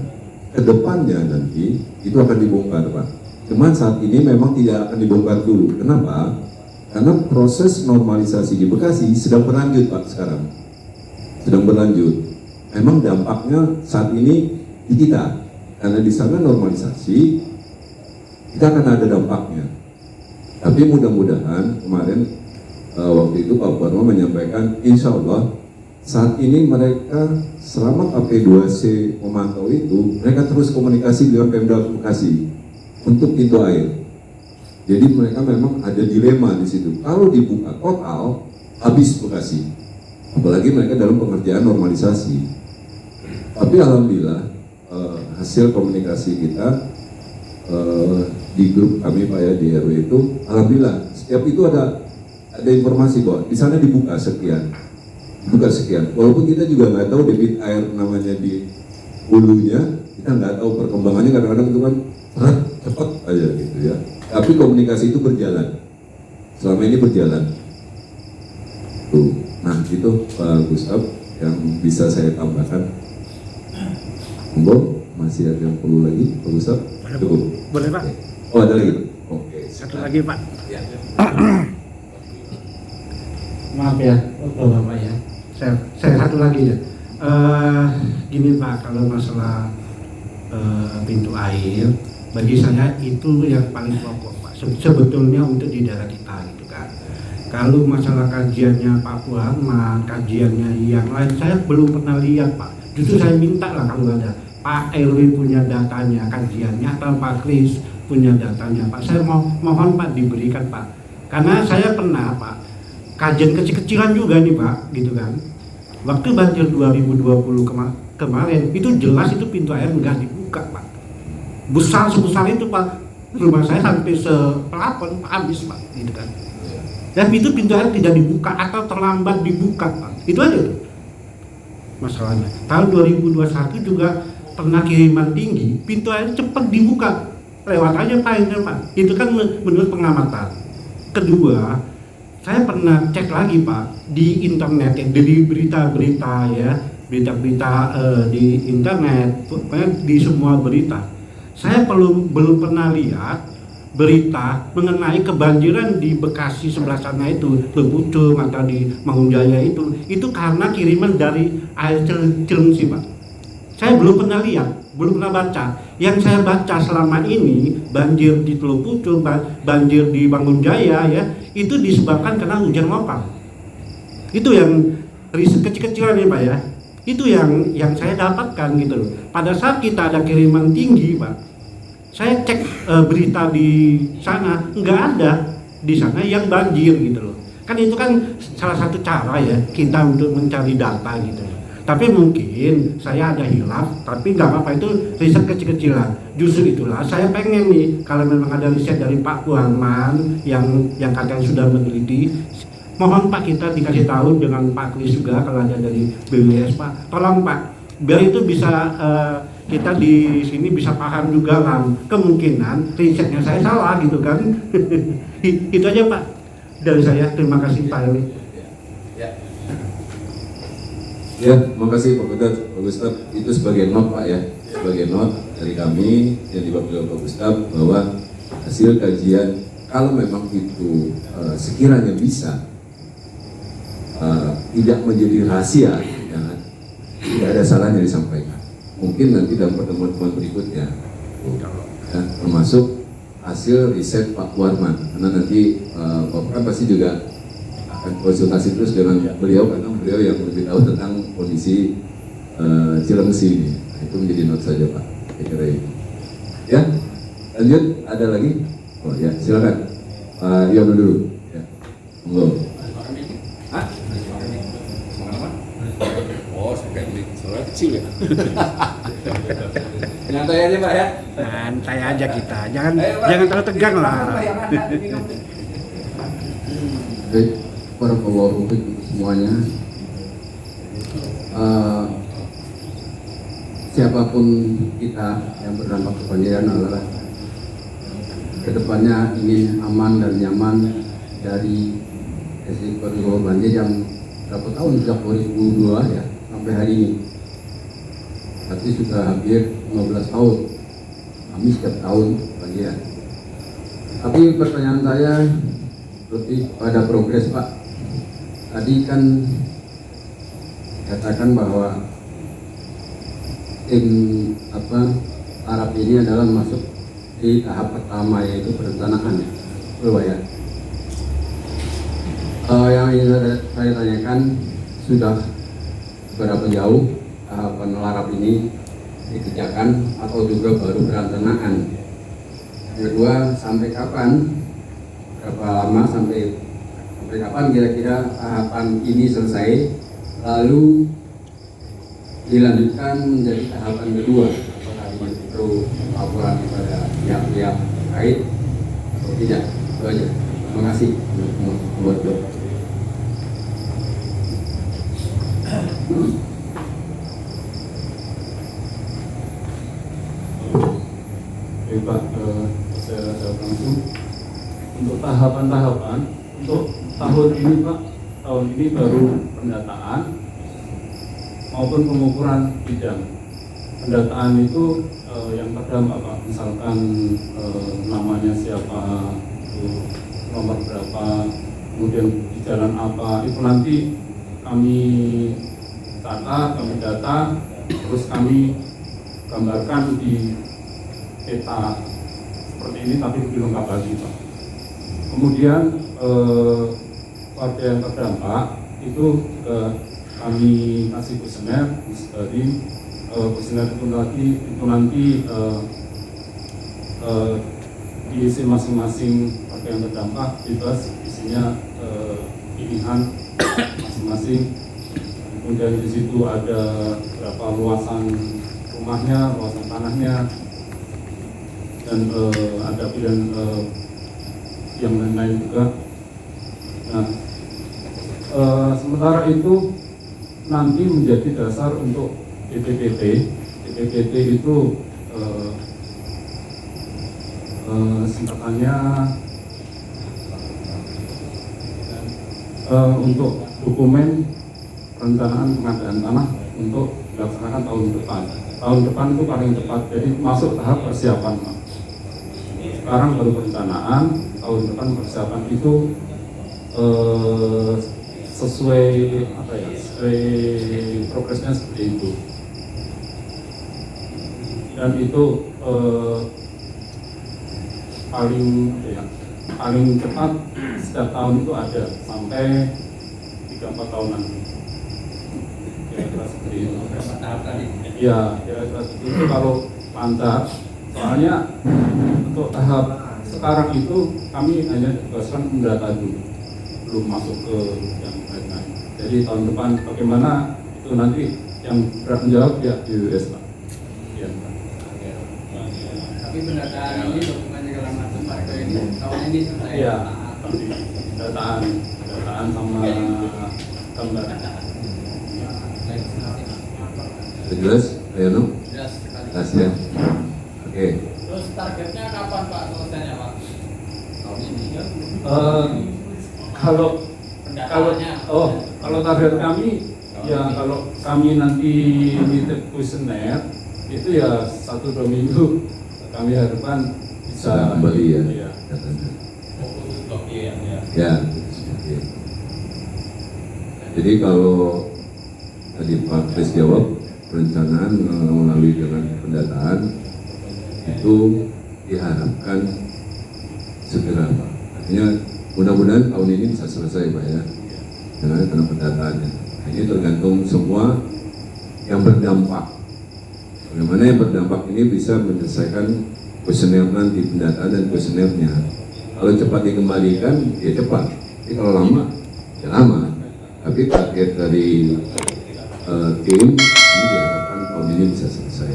kedepannya nanti itu akan dibongkar Pak. Cuman saat ini memang tidak akan dibongkar dulu. Kenapa? Karena proses normalisasi di Bekasi sedang berlanjut Pak sekarang. Sedang berlanjut. Memang dampaknya saat ini di kita. Karena di sana normalisasi, kita akan ada dampaknya. Tapi mudah-mudahan kemarin waktu itu Pak Puatman menyampaikan insya Allah saat ini mereka selama KP2C memantau itu mereka terus komunikasi dengan Pemda Bekasi untuk pintu air. Jadi mereka memang ada dilema di situ. Kalau dibuka total habis Bekasi, apalagi mereka dalam pengerjaan normalisasi. Tapi alhamdulillah hasil komunikasi kita di grup kami Pak ya di RW itu, alhamdulillah setiap itu ada informasi bahwa di sana dibuka sekian. Walaupun kita juga nggak tahu debit air namanya di hulunya, kita nggak tahu perkembangannya, kadang-kadang itu kan cepat aja gitu ya. Tapi komunikasi itu berjalan, selama ini berjalan. Tuh, nah itu Pak Gustaf yang bisa saya tambahkan. Monggo, masih ada yang perlu lagi Pak Gustaf? Cukup. Boleh Pak? Oh ada lagi. Oke. Satu lagi Pak. Ya. Maaf ya, Bapak ya. Saya satu lagi ya. Gini Pak, kalau masalah pintu air, bagi saya itu yang paling pokok Pak. Sebetulnya untuk di daerah kita gitu kan. Kalau masalah kajiannya Pak Puatman, kajiannya yang lain, saya belum pernah lihat Pak. Justru saya minta lah kalau ada Pak Erwin punya datanya, kajiannya, atau Pak Kris punya datanya Pak. Saya mohon Pak diberikan Pak. Karena saya pernah Pak kajian kecil-kecilan juga nih Pak, gitu kan. Waktu banjir 2020 kemarin, itu jelas itu pintu air nggak dibuka Pak. Besar sebesar itu Pak, rumah saya sampai sepelapon habis Pak, gitu kan. Dan itu pintu air tidak dibuka atau terlambat dibuka Pak. Itu aja tuh masalahnya. Tahun 2021 juga pernah kiriman tinggi, pintu air cepat dibuka, lewat aja Pak. Itu kan menurut pengamatan. Kedua, saya pernah cek lagi Pak di internet ya, di berita-berita ya, berita-berita di internet, di semua berita. Saya belum pernah lihat berita mengenai kebanjiran di Bekasi sebelah sana itu, Lepucung atau di Mangunjaya itu karena kiriman dari air Cilengsi, Pak. Saya belum pernah lihat, belum pernah baca. Yang saya baca selama ini, banjir di Teluk Pucung, banjir di Mangunjaya ya, itu disebabkan karena hujan lokal. Itu yang riset kecil-kecilan ya Pak ya. Itu yang saya dapatkan gitu loh. Pada saat kita ada kiriman tinggi, Pak, saya cek berita di sana, nggak ada di sana yang banjir gitu loh. Kan itu kan salah satu cara ya kita untuk mencari data gitu loh. Tapi mungkin saya ada hilaf, tapi nggak apa-apa, itu riset kecil-kecilan. Justru itulah saya pengen nih, kalau memang ada riset dari Pak Kuarman yang kadang sudah meneliti, mohon Pak kita dikasih tahu dengan Pak Kris juga kalau ada dari BWS Pak. Tolong Pak, biar itu bisa kita di sini bisa paham juga kan, kemungkinan risetnya saya salah gitu kan. Itu aja Pak dari saya, terima kasih Pak Eli. Ya, terima kasih Pak Gustaf. Itu sebagai not Pak ya, sebagai not dari kami yang diwakili Pak Gustaf bahwa hasil kajian kalau memang itu sekiranya bisa tidak menjadi rahasia, ya, tidak ada salahnya disampaikan. Mungkin nanti dalam pertemuan berikutnya, ya, termasuk hasil riset Pak Kuarman, karena nanti Pak kan pasti juga akan konsultasi terus dengan beliau karena beliau yang lebih tahu tentang kondisi Cilengsi ini. Nah, itu menjadi not saja Pak, kira-kira itu. Ya, lanjut ada lagi? Oh ya, silakan Pak Yono dulu. Ya, monggo. Oh, saya ini soalnya kecil ya. Nyantai aja Pak ya. Santai aja kita, jangan terlalu tegang lah. Baik, para pembawa publik semuanya, siapapun kita yang berdampak kebanjiran adalah kedepannya ingin aman dan nyaman dari risiko banjir yang berapa tahun, sejak 2002 ya sampai hari ini. Berarti sudah hampir 15 tahun kami setiap tahun banjir. Tapi pertanyaan saya lebih pada progres Pak. Tadi kan katakan bahwa tim Arab ini adalah masuk di tahap pertama, yaitu perencanaan, betul ya. Yang ingin saya tanyakan, sudah berapa jauh tahapan larap ini dikerjakan atau juga baru perencanaan? Yang kedua, sampai kapan, berapa lama sampai kapan kira-kira tahapan ini selesai, lalu dilanjutkan menjadi tahapan kedua? Apakah ini perlu laporan kepada pihak-pihak terkait atau tidak? Itu aja. Terima kasih. Oke Pak, saya jawab langsung. Untuk tahapan-tahapan, untuk tahun ini Pak, tahun ini baru pendataan maupun pengukuran bidang. Pendataan itu yang terdampak Pak, misalkan namanya siapa, nomor berapa, kemudian di jalan apa, itu nanti kami tata, kami data, terus kami gambarkan di peta seperti ini, tapi lebih lengkap lagi Pak. Kemudian warga yang terdampak itu kami kasih kuesioner dari kuesioner itu nanti diisi masing-masing warga yang terdampak, bebas isinya pilihan masing-masing. Kemudian di situ ada berapa luasan rumahnya, luasan tanahnya, dan ada pilihan yang lain-lain juga. Nah, sementara itu nanti menjadi dasar untuk DPPT. DPPT itu singkatannya untuk dokumen perencanaan pengadaan tanah untuk dilaksanakan tahun depan. Tahun depan itu paling cepat, jadi masuk tahap persiapan Pak. sekarang baru perencanaan, tahun depan persiapan itu sesuai apa ya, sesuai progresnya seperti itu. Dan itu paling cepat setiap tahun itu ada sampai 3-4 tahunan. Kira-kira seperti itu. Ya, kira-kira seperti itu kalau lancar. Soalnya untuk tahap sekarang itu kami hanya ditugaskan mendata dulu, belum masuk ke yang lain-lain. Jadi tahun depan bagaimana itu nanti yang bertanggung jawab ya di US Pak. Ya, Pak. Tapi pendataan ini dokumen segala macam Pak ini tahun ini selesai. Iya, pendataan sama gambar. Jelas, Ayo no? Jelas sekali. Jelas ya. Oke. Terus targetnya kapan Pak selesainya Pak? Tahun ini ya? Kalau target kami ya kalau kami nanti nitip kuesioner itu ya 1-2 minggu kami harapkan bisa Kembali ya. Iya. Katanya. Fokus blok ya. Ya, oke. Jadi kalau tadi Pak Kris jawab, perencanaan melalui dengan pendataan itu diharapkan segera Pak. Artinya mudah-mudahan tahun ini bisa selesai Pak ya, dengan pendataannya. Ini tergantung semua yang berdampak. Bagaimana yang berdampak ini bisa menyelesaikan kuesioner nanti, pendataan dan kuesionernya. Kalau cepat dikembalikan, ya cepat. Tapi kalau lama, ya lama. Tapi target dari tim ini diharapkan tahun ini bisa selesai.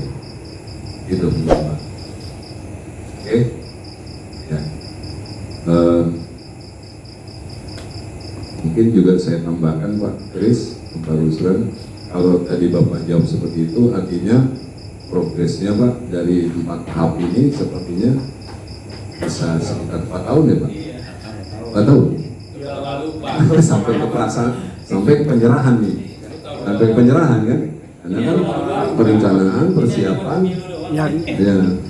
Itu Pak. Oke? Ya. Mungkin juga saya tambahkan Pak Kris, Pak Ruslan, kalau tadi Bapak jawab seperti itu, artinya progresnya Pak dari 4 tahap ini sepertinya bisa sekitar 4 tahun ya Pak? 4 tahun? Sampai ke pelaksanaan, sampai ke penyerahan nih, sampai ke penyerahan kan? Karena kan perencanaan, persiapan,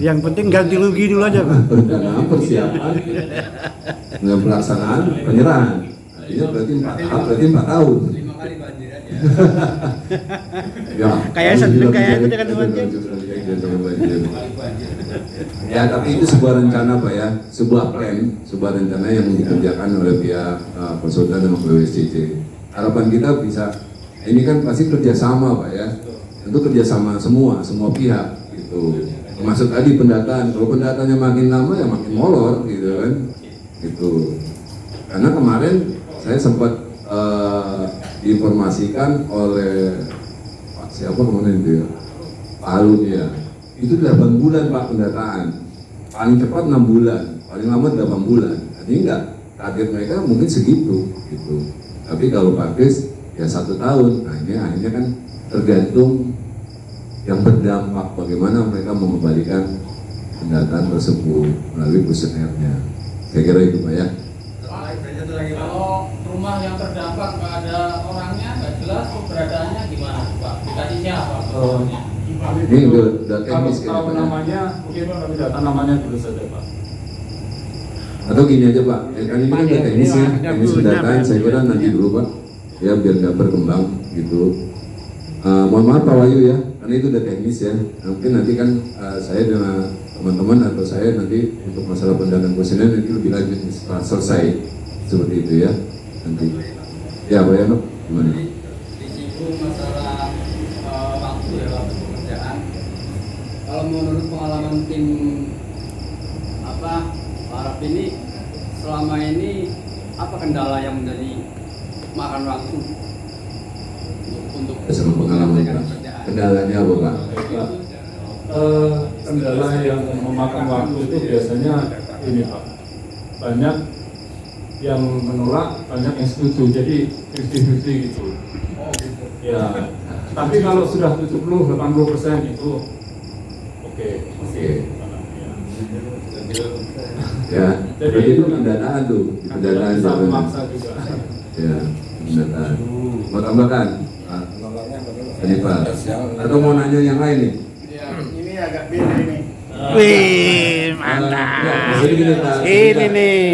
Yang penting ganti rugi dulu aja Pak. perencanaan, persiapan, dengan pelaksanaan, penyerahan. Artinya berarti 4 tahap, berarti 4 tahun. 5 kali banjir aja. Ya, Kayak itu dengan banjir. Ya, tapi itu sebuah rencana Pak ya, sebuah plan, sebuah rencana yang dikerjakan oleh pihak konsultan dan BWSCC. Harapan kita bisa, ini kan pasti kerjasama Pak ya, tentu kerjasama semua pihak gitu. Termasuk tadi pendataan, kalau pendataannya makin lama ya makin molor gitu kan, gitu. Karena kemarin saya sempat diinformasikan oleh Pak siapa kemarin itu ya, Pak Harun ya, itu 8 bulan Pak pendataan, paling cepat 6 bulan, paling lama 8 bulan. Artinya enggak, target mereka mungkin segitu gitu. Tapi kalau Pak Kris ya 1 tahun, nah ini akhirnya kan tergantung yang berdampak bagaimana mereka mengembalikan pendataan tersebut melalui kuesionernya. Saya kira itu Pak ya. Kalau rumah yang terdampak nggak ada orangnya, nggak jelas keberadaannya gimana Pak? Dikasih siapa? Ini udah Kalau teknis tahu kayaknya. namanya, mungkin kami data namanya dulu saja Pak. Atau gini aja Pak, kan ini kan udah teknis ya, teknis pendataan saya kira nanti dulu Pak, ya biar nggak berkembang gitu. Mohon maaf Pak Wahyu ya, karena itu udah teknis ya. Mungkin nanti kan saya dengan teman-teman atau saya nanti untuk masalah pendataan kuesioner nanti lebih lanjut setelah selesai seperti itu ya nanti. Ya Pak Yano, gimana? Disinggung masalah waktu ya, waktu pekerjaan. Kalau menurut pengalaman tim Pak Arab ini, selama ini apa kendala yang menjadi makan waktu untuk Sama pengalaman menyelesaikan Pak. pekerjaan? Kendalanya apa Pak? Kendala yang memakan waktu itu biasanya ini Pak, banyak yang menolak, banyak yang setuju, jadi 50-50 gitu. Ya, tapi kalau sudah 70-80% itu oke. Ya, Jadi berarti itu pendataan tuh, di pendataan bisa jawabannya. memaksa juga. Ya, pendataan. Mau tambahkan? Pak? Ini Pak. Atau mau nanya yang lain nih? Ya, ini agak beda ini. Wih, Mantap. Jadi gini, Pak. Ini nih,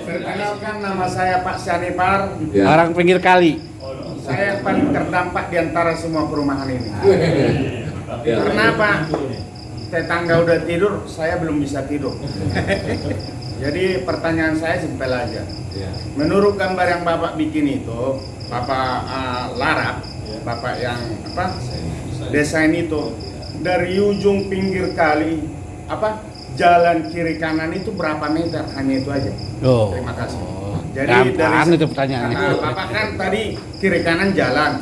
Perkenalkan, nama saya Pak Syanipar. Ya. orang pinggir kali. Saya paling terdampak di antara semua perumahan ini. Ya. Kenapa? Tetangga udah tidur, saya belum bisa tidur. Jadi pertanyaan saya simpel aja. Ya. Menurut gambar yang Bapak bikin itu, Bapak larap, Bapak yang desain itu, dari ujung pinggir kali jalan kiri kanan itu berapa meter? Hanya itu aja. Oh. Terima kasih. Gampang itu pertanyaannya. Bapak kan tadi kiri kanan jalan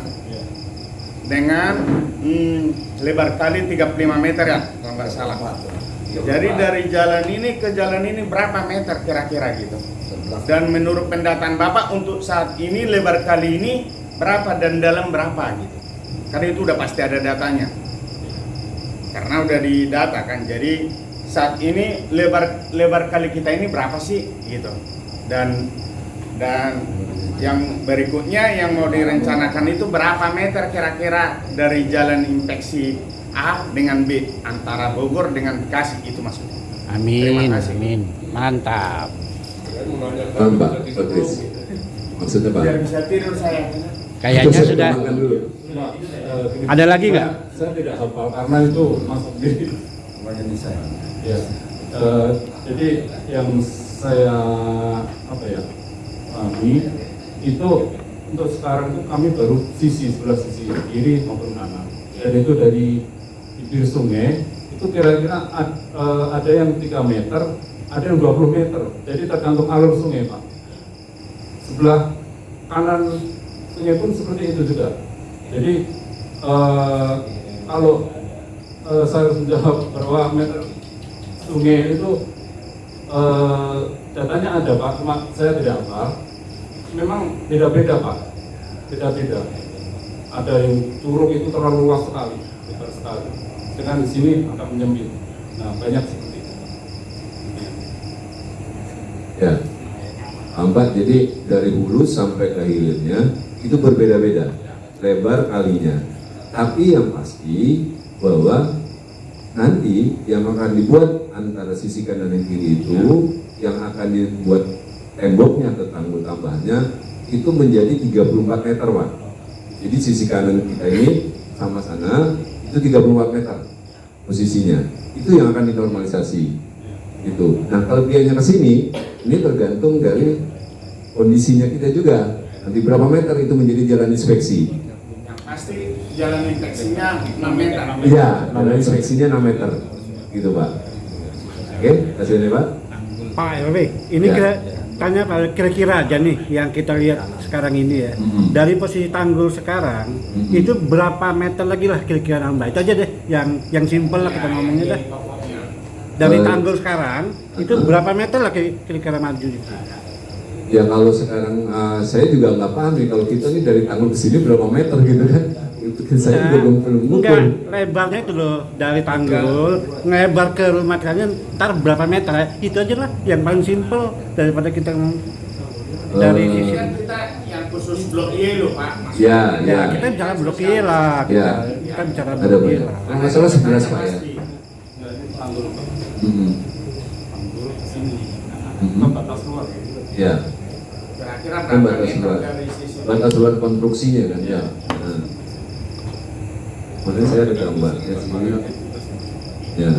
dengan lebar kali 35 meter ya, kalau nggak salah. Jadi dari jalan ini ke jalan ini berapa meter kira-kira gitu? Dan menurut pendataan Bapak untuk saat ini lebar kali ini berapa dan dalam berapa gitu? Karena itu udah pasti ada datanya. Karena udah didata kan. Jadi saat ini lebar kali kita ini berapa sih gitu? Dan yang berikutnya yang mau direncanakan itu berapa meter kira-kira dari jalan inspeksi A dengan B antara Bogor dengan Bekasi itu maksudnya. Amin, Terima kasih. amin. Mantap. Pak Chris. Maksudnya Pak? Biar bisa tidur saya. Kayaknya Saya sudah. makan dulu. Ada lagi nggak? Saya tidak hafal karena itu masuk di ya. Jadi yang saya pahami itu untuk sekarang itu kami baru sebelah sisi kiri maupun kanan, dan itu dari bibir sungai itu kira-kira ada yang 3 meter, ada yang 20 meter, jadi tergantung alur sungai Pak. Sebelah kanan sungai pun seperti itu juga. Jadi kalau saya harus menjawab berapa meter sungai itu, datanya ada Pak, cuma saya tidak hafal. Memang beda-beda Pak, beda-beda. Ada yang curug itu terlalu luas sekali, lebar sekali. Dengan di sini agak menyempit. Nah banyak seperti itu. Ya. Ambat, jadi dari hulu sampai ke hilirnya itu berbeda-beda lebar kalinya. Tapi yang pasti bahwa nanti yang akan dibuat antara sisi kanan dan kiri itu yang akan dibuat temboknya ke tanggul tambahannya itu menjadi 34 meter Pak. Jadi sisi kanan kita ini sama sana itu 34 meter posisinya. Itu yang akan dinormalisasi. Gitu. Nah kelebihannya ke sini ini tergantung dari kondisinya kita juga. Nanti berapa meter itu menjadi jalan inspeksi. Yang pasti jalan inspeksinya 6 meter. Iya, jalan inspeksinya 6 meter. Gitu Pak. Oke, kasih nih Pak. Pak RW, ini Ya. tanya Pak, kira-kira aja nih yang kita lihat sekarang ini ya. Dari posisi tanggul sekarang itu berapa meter lagi lah kira-kira nambah? Itu aja deh yang simpel lah kita ngomongnya deh. Dari tanggul sekarang itu berapa meter lah kira-kira maju gitu. Ya kalau sekarang saya juga nggak paham nih kalau kita nih dari tanggul ke sini berapa meter gitu kan. Itu kan saya juga belum ngukur. Enggak, lebarnya itu loh dari tanggul ngebar ke rumah kalian ntar berapa meter ya? Itu aja lah yang paling simpel daripada kita dari sisi. Kan kita yang khusus blok Y loh Pak. Ya, Ya, ya. kita bicara blok Y lah. Ya. Kita bicara Ada blok Y banyak. lah. Kalau nggak salah 11 Pak ya. Tanggul ke sini, Mhm. batas luar. Ya. Kira-kira Kan berapa batas meter luar. dari sisi Batas luar konstruksinya kan ya. Nah. Makanya saya ada gambarnya sini. Ya.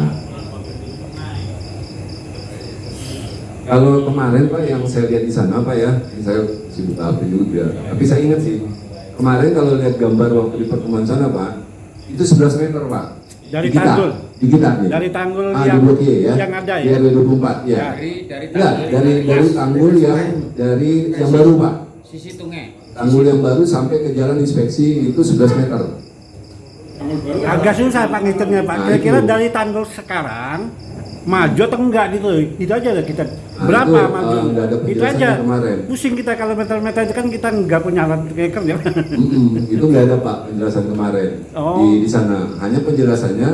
Kalau kemarin Pak yang saya lihat di sana Pak ya, saya sibuk HP juga. Tapi saya ingat sih kemarin kalau lihat gambar waktu di pertemuan sana Pak, itu 11 meter Pak. Dari Di kita. tanggul? Di kita nih. Dari tanggul di yang Blok Y ya. yang ada Di ya? RW 24 ya. Dari Enggak, dari tanggul yang baru Pak. sisi Tungai. Tanggul yang baru sampai ke jalan inspeksi itu 11 meter. Agak susah Pak ngitungnya Pak. Nah, Kira-kira itu. dari tanggul sekarang maju atau enggak gitu? Itu aja lah kita. Nah, Berapa itu, maju? nggak ada Itu penjelasannya aja. kemarin. Pusing kita kalau meter-meter itu kan kita nggak punya alat ngeker ya. Itu nggak ada Pak penjelasan kemarin Oh. di sana. Hanya penjelasannya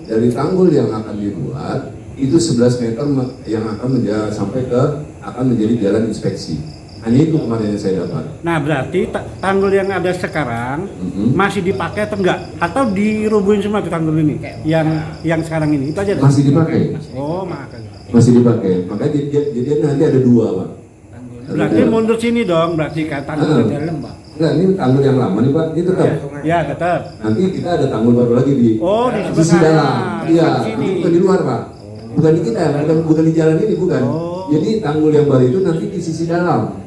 dari tanggul yang akan dibuat itu 11 meter yang akan sampai ke akan menjadi jalan inspeksi. Hanya itu kemarin yang saya dapat. Nah berarti tanggul yang ada sekarang masih dipakai atau enggak? Atau dirubuhin semua tuh tanggul ini? Yang sekarang ini itu aja. Masih dipakai. Oh makanya. Masih dipakai. Makanya jadi nanti ada 2, Pak. Berarti mundur sini dong, berarti kan tanggul di dalam, Pak. Enggak, ini tanggul yang lama nih, Pak. Itu tetap. Ya tetap. Nanti kita ada tanggul baru lagi di Di sisi sebelah dalam. sana, Iya, di sini. bukan di luar, Pak. Bukan di kita, bukan di jalan ini, bukan. Oh. Jadi tanggul yang baru itu nanti di sisi dalam.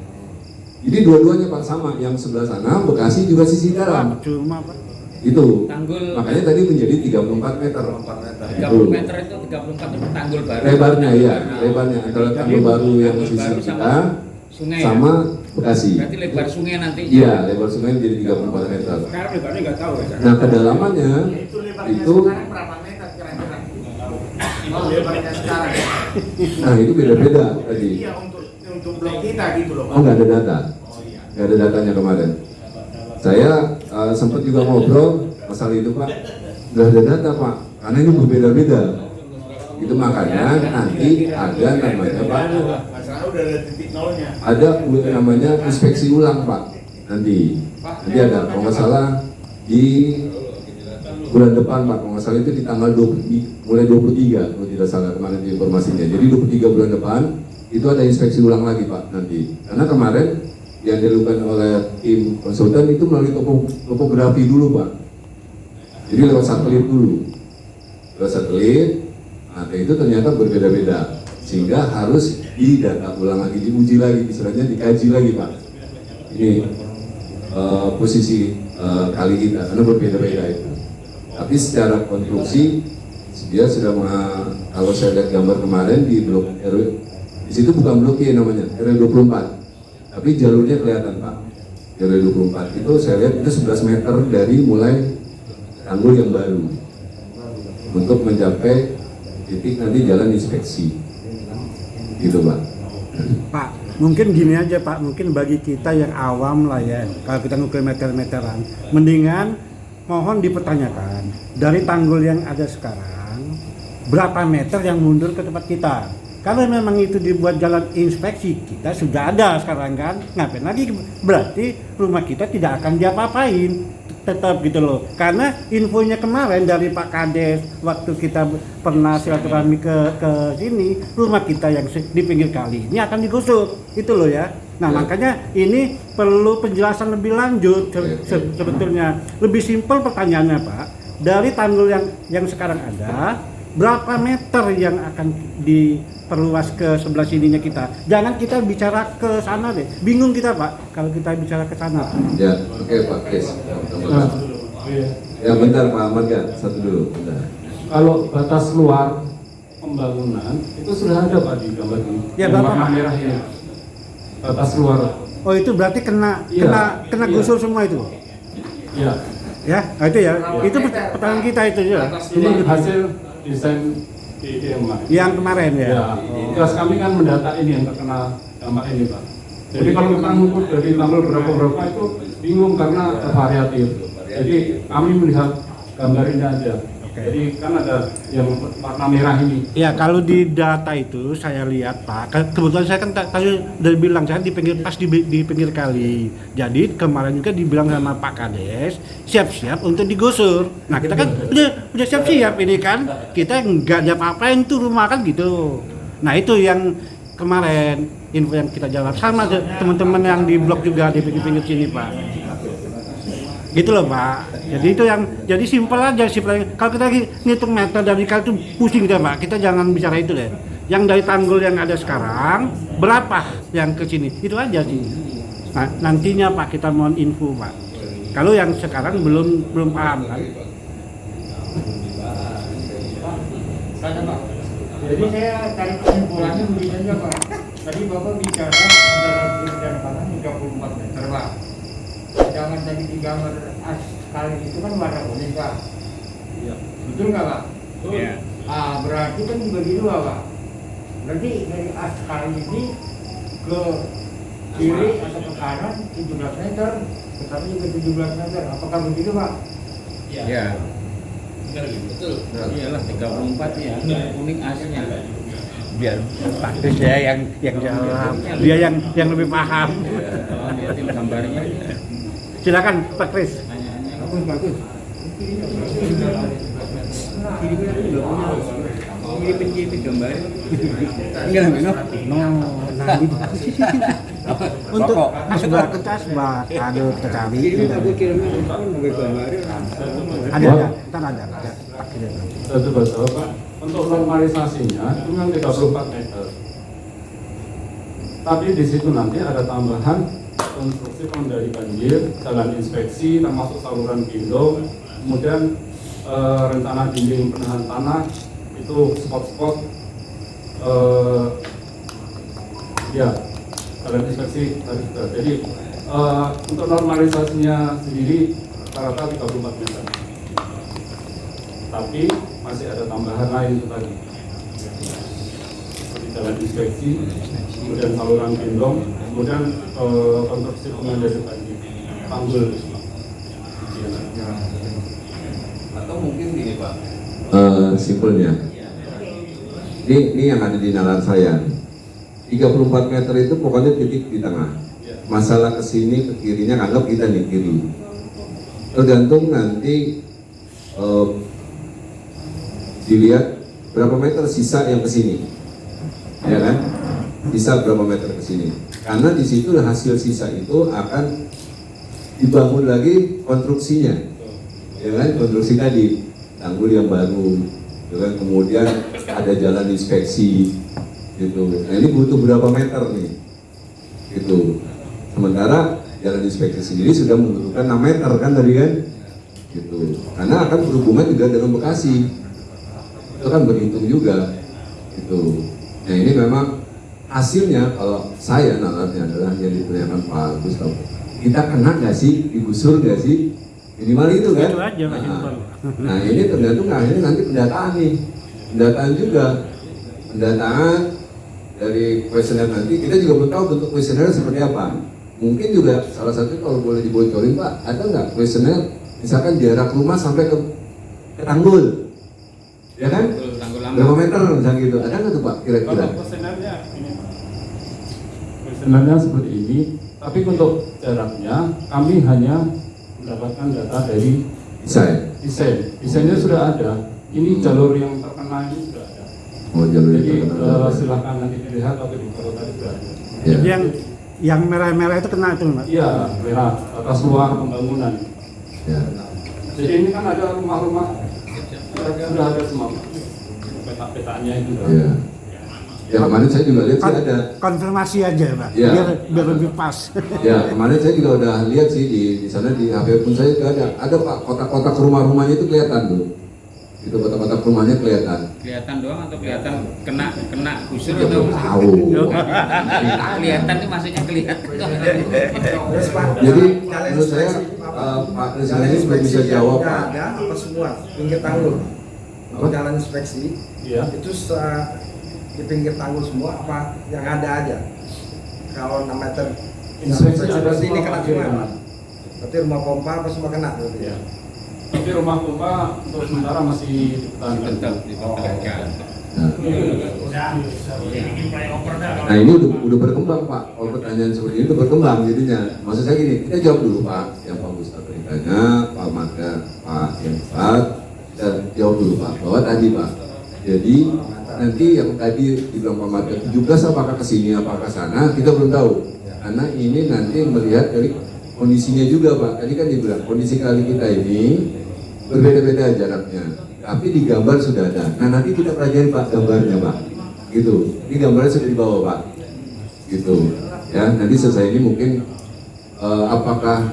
Jadi dua-duanya Pak sama, yang sebelah sana Bekasi juga sisi dalam. Cuma Pak. Itu. Tanggul Makanya tadi menjadi 34 meter. 30 meter itu 34 itu tanggul baru. Lebarnya ya, lebarnya antara tanggul baru yang tanggul sisi baru kita sungai sama Bekasi. Berarti lebar sungai nanti. Iya, lebar sungai menjadi 34 meter. Sekarang lebarnya nggak tahu ya. Nah, kedalamannya itu berapa meter kira-kira? Oh, lebarnya sekarang. nah itu beda-beda tadi. Iya, untuk blok kita gitu loh. Oh, nggak ada data. Nggak ada datanya kemarin. Saya sempat juga ngobrol masalah itu, Pak. Nggak ada data, Pak. Karena ini berbeda-beda. Itu makanya nanti ada namanya, Pak. Masalah udah ada titik nolnya. Ada namanya inspeksi ulang, Pak. Nanti ada kalau nggak salah di bulan depan, Pak. Kalau nggak salah itu di tanggal 20, mulai 23 kalau tidak salah kemarin di informasinya. Jadi 23 bulan depan itu ada inspeksi ulang lagi, Pak, nanti. Karena kemarin yang dilakukan oleh tim konsultan itu melalui topografi dulu, Pak. Jadi lewat satelit dulu. Lewat satelit, nah itu ternyata berbeda-beda. Sehingga harus didata ulang lagi, diuji lagi, istilahnya dikaji lagi, Pak. Ini posisi kali kita, karena berbeda-beda itu. Tapi secara konstruksi, dia sudah kalau saya lihat gambar kemarin di blok RW, di situ bukan blok Y namanya, RW 24. Tapi jalurnya kelihatan, Pak. RW 24 itu saya lihat itu 11 meter dari mulai tanggul yang baru untuk mencapai titik nanti jalan inspeksi. Gitu, Pak. Pak, mungkin gini aja Pak, mungkin bagi kita yang awam lah ya, kalau kita ngukur meter-meteran, mendingan mohon dipertanyakan dari tanggul yang ada sekarang berapa meter yang mundur ke tempat kita. Kalau memang itu dibuat jalan inspeksi, kita sudah ada sekarang kan, ngapain lagi? Berarti rumah kita tidak akan diapa-apain, tetap gitu loh. Karena infonya kemarin dari Pak Kades waktu kita pernah silaturahmi ke sini, rumah kita yang di pinggir kali ini akan digusur, itu loh ya. Nah makanya ini perlu penjelasan lebih lanjut sebetulnya. Lebih simpel pertanyaannya Pak, dari tanggul yang sekarang ada, berapa meter yang akan diperluas ke sebelah sininya kita? Jangan kita bicara ke sana deh, bingung kita Pak kalau kita bicara ke sana. Ya, oke Pak Kris. Ya bentar Pak Ahmad ya, satu dulu. Bentar. Kalau batas luar pembangunan itu sudah ada, Pak, di gambar ini. Ya, Yang Bapak. warna merah ini. Batas luar. Oh itu berarti kena Iya. gusur semua itu? Ya. Ya, nah itu ya. Itu pertanyaan kita itu ya. Ini hasil desain DDM, Pak. Yang kemarin ya. Ya, tugas kami kan mendata ini yang terkena dampak ini, Pak. Jadi kalau kita mengukur dari tanggal berapa itu bingung karena variatif. Jadi kami melihat gambar ini aja. Jadi kan ada yang warna merah ini. Ya kalau di data itu saya lihat Pak, kebetulan saya kan tadi udah bilang saya di pinggir pas di pinggir kali. Jadi kemarin juga dibilang sama Pak Kades siap-siap untuk digusur. Nah kita kan udah siap-siap ini kan, kita nggak ada apa-apain tuh rumah kan gitu. Nah itu yang kemarin info yang kita jawab sama teman-teman yang di blog juga di pinggir-pinggir sini Pak. Gitu loh Pak. Jadi itu yang jadi simpel aja sih. Kalau kita ngitung meter dari kali itu pusing kita Pak. Kita jangan bicara itu deh. Yang dari tanggul yang ada sekarang berapa yang ke sini? Itu aja sih. Nah, nantinya Pak kita mohon info Pak. Kalau yang sekarang belum paham kan. Jadi saya tarik kesimpulannya begini aja Pak. Tadi Bapak bicara antara kiri dan kanan 34 meter Pak. Jangan tadi di gambar as kali itu kan warna kuning Pak. Iya. Betul nggak Pak? Iya. Ah berarti kan dibagi dua Pak. Berarti dari as kali ini ke kiri atau ke kanan 17 meter, ke kanan juga 17 meter. Apakah begitu Pak? Iya. Betul. Iyalah 34 ya. Kuning asnya. biar Pak Kris ya yang jawab, dia yang lebih paham. Lihatin gambarnya. Silakan Pak Kris. Bagus. Ini gambar. Untuk asbak kita asbak ada sekali. Ada, ntar ada. Satu bahasa Pak, untuk normalisasinya itu yang 34 meter. Tapi di situ nanti ada tambahan konstruksi pengendali banjir, jalan inspeksi, termasuk saluran pindong, kemudian rencana dinding penahan tanah, itu spot-spot, ya jalan inspeksi harus juga. Jadi untuk normalisasinya sendiri rata-rata 34 meter. Tapi masih ada tambahan lain itu tadi, seperti jalan inspeksi, kemudian saluran pindong, kemudian konstruksi pengendali banjir, tanggul. Atau mungkin gini Pak, simpelnya ini yang ada di nalar saya, 34 meter itu pokoknya titik di tengah. Masalah kesini ke kirinya, anggap kita nih kiri, tergantung nanti dilihat berapa meter sisa yang ke sini, ya kan? Sisa berapa meter ke sini? Karena di situ hasil sisa itu akan dibangun lagi konstruksinya, ya kan? Konstruksi tadi, tanggul yang baru, ya kan? Kemudian ada jalan inspeksi, gitu. Nah ini butuh berapa meter nih, gitu. Sementara jalan inspeksi sendiri sudah membutuhkan 6 meter kan tadi kan, gitu. Karena akan berhubungan juga dengan Bekasi. Itu kan berhitung juga gitu. Nah ini memang hasilnya kalau saya nalarnya adalah yang ditanyakan Pak Gustaf, kita kena nggak sih, digusur nggak sih, minimal itu kan. Itu aja, nah ini tergantung akhirnya nanti pendataan nih, pendataan juga, pendataan dari kuesioner nanti kita juga belum tahu bentuk kuesioner seperti apa. Mungkin juga salah satu kalau boleh dibocorin Pak, ada nggak kuesioner misalkan jarak rumah sampai ke tanggul, ya kan? Berapa meter misalnya gitu, ada nggak tuh Pak kira-kira? Kalau kuesionernya ini Pak, kuesionernya seperti ini, tapi untuk jaraknya kami hanya mendapatkan data dari desainnya sudah ada. Ini jalur yang terkena ini sudah ada. Oh jalur Jadi yang terkena. silakan nanti dilihat atau di foto tadi sudah ada. Ya. Jadi yang merah-merah itu kena itu Mas. Iya, merah atas luar pembangunan. Ya. Jadi ini kan ada rumah-rumah sudah ada semua peta-petanya itu. Ya. Ya kemarin saya juga lihat sih ada. Konfirmasi aja Pak, Ya. biar lebih pas. Ya kemarin saya juga udah lihat sih di sana di HP pun saya juga ada Pak kotak-kotak rumah-rumahnya itu kelihatan tuh. Itu kotak-kotak rumahnya kelihatan. Kelihatan doang atau kelihatan kena gusur Ya, atau belum tahu. kelihatan nih maksudnya kelihatan. Jadi menurut saya Pak Presiden ini belum bisa jawab Pak. Ada apa semua pinggir tanggul Apa? jalan inspeksi Iya. itu di pinggir tanggul semua apa yang ada aja kalau 6 meter Inspeksi ada berarti ini semua, kena Pak. semua berarti rumah pompa apa semua kena berarti Iya. Tapi rumah pompa untuk sementara masih dipertahankan. Tetap dipertahankan. Nah ini udah berkembang Pak. Kalau pertanyaan seperti ini udah berkembang jadinya. Maksud saya gini, kita jawab dulu Pak. Yang Pak Gustaf tanya, Pak Mada, Pak Yensat, dan jawab dulu Pak. Bahwa tadi Pak. Jadi nanti yang tadi dibilang Pak Mada 17 apakah ke sini apakah ke sana kita belum tahu. Karena ini nanti melihat dari kondisinya juga Pak. Tadi kan dibilang kondisi kali kita ini berbeda-beda jaraknya. Tapi di gambar sudah ada. Nah nanti kita pelajari Pak gambarnya Pak. Gitu. Ini gambarnya sudah dibawa Pak. Gitu. Ya nanti selesai ini mungkin apakah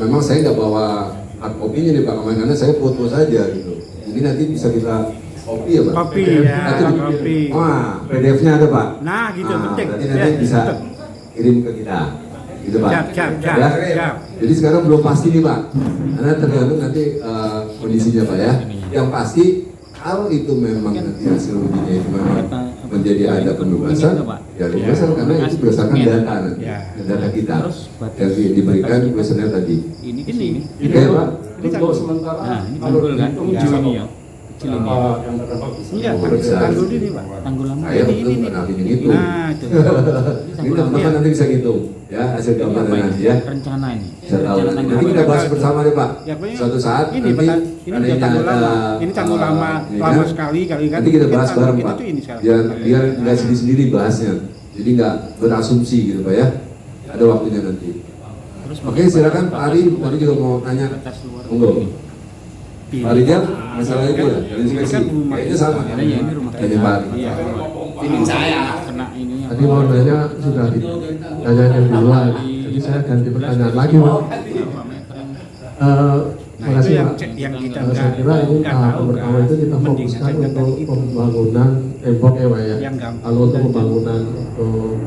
memang saya nggak bawa hard copy-nya nih Pak karena saya foto saja gitu. Jadi nanti bisa kita copy ya Pak. Copy ya, Atau copy. Wah PDF-nya ada Pak. Nah gitu penting. Berarti nanti bisa kirim ke kita. Gitu Pak. Siap. Ya? Jadi sekarang belum pasti nih Pak. Karena tergantung nanti kondisinya Pak ya. Yang pasti kalau itu memang nanti hasil ujinya itu memang menjadi ada penugasan, ya penugasan karena itu berdasarkan data nanti, data kita yang diberikan kuesioner tadi. Ini Oke Pak. Untuk sementara Nah, ini kalau tanggul kan? dihitung Ya. bisa Ini kok. ya. kecil ini. yang terdampak bisa. Iya, Bisa. tanggul ini Pak. Tanggul lama. Saya betul nggak ahli gitu. Nah, itu. Ini teman-teman nanti bisa ngitung ya hasil gambaran nanti ya. Rencana ini. Bisa tahu. Rencana tanggul Nanti lama. kita bahas bersama deh Pak. Ya, pokoknya Suatu saat ini nanti Pak, ini udah tanggul lama. Ini tanggul lama, ini lama kan. sekali kali kan. Nanti kita Mungkin bahas tanggul bareng kita Pak. tuh ini sekarang. Biar nggak sendiri-sendiri bahasnya. Jadi nggak berasumsi gitu Pak ya. Ada waktunya nanti. Terus Oke, silakan Pak Ari. Tadi juga mau nanya. Monggo. Pak Rijal, masalah itu ya, dari inspeksi. Kayaknya sama. Ya, ini rumah Kayaknya Pak Ari. Iya. Ini saya kena ini. Tadi mau nanya sudah ditanyain duluan, jadi saya ganti pertanyaan lagi Pak. Nah, itu Makasih yang Pak. yang kita Saya kira ini nggak tahap tahu pertama kan. itu kita Mending fokuskan saya untuk ganti. pembangunan tembok ya Pak ya. Yang gampang. Kalau untuk pembangunan untuk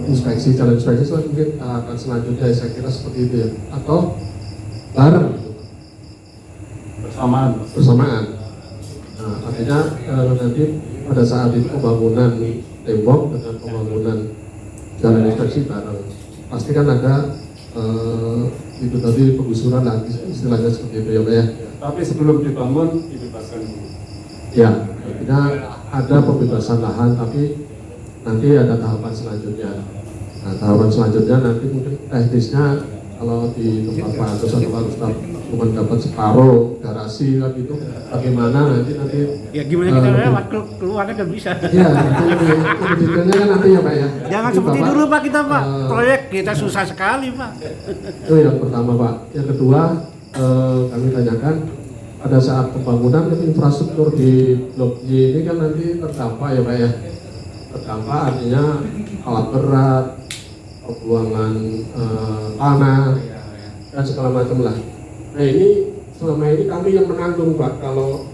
inspeksi, jalan inspeksi itu mungkin akan selanjutnya saya kira seperti itu ya. Atau bareng bersamaan. Nah, artinya nanti pada saat itu pembangunan tembok dengan pembangunan jalan inspeksi bareng. Pasti kan ada itu tadi penggusuran lagi istilahnya seperti itu ya Pak ya. Tapi sebelum dibangun dibebaskan dulu. Ya, artinya ada pembebasan lahan tapi nanti ada tahapan selanjutnya. Nah, tahapan selanjutnya nanti mungkin teknisnya kalau di tempat Pak Agus atau Pak Gustaf cuma dapat separuh garasi kan gitu, bagaimana nanti Ya gimana kita lewat keluarnya kan bisa. ya itu detailnya kan nanti ya Pak ya. Jangan Jadi seperti Bapak, dulu Pak kita Pak. eh, Proyek kita susah sekali Pak. Itu yang pertama Pak. Yang kedua kami tanyakan pada saat pembangunan kan infrastruktur di Blok Y ini kan nanti terdampak ya Pak ya. Terdampak artinya alat berat, pembuangan tanah dan segala macam lah. Nah ini selama ini kami yang menanggung Pak kalau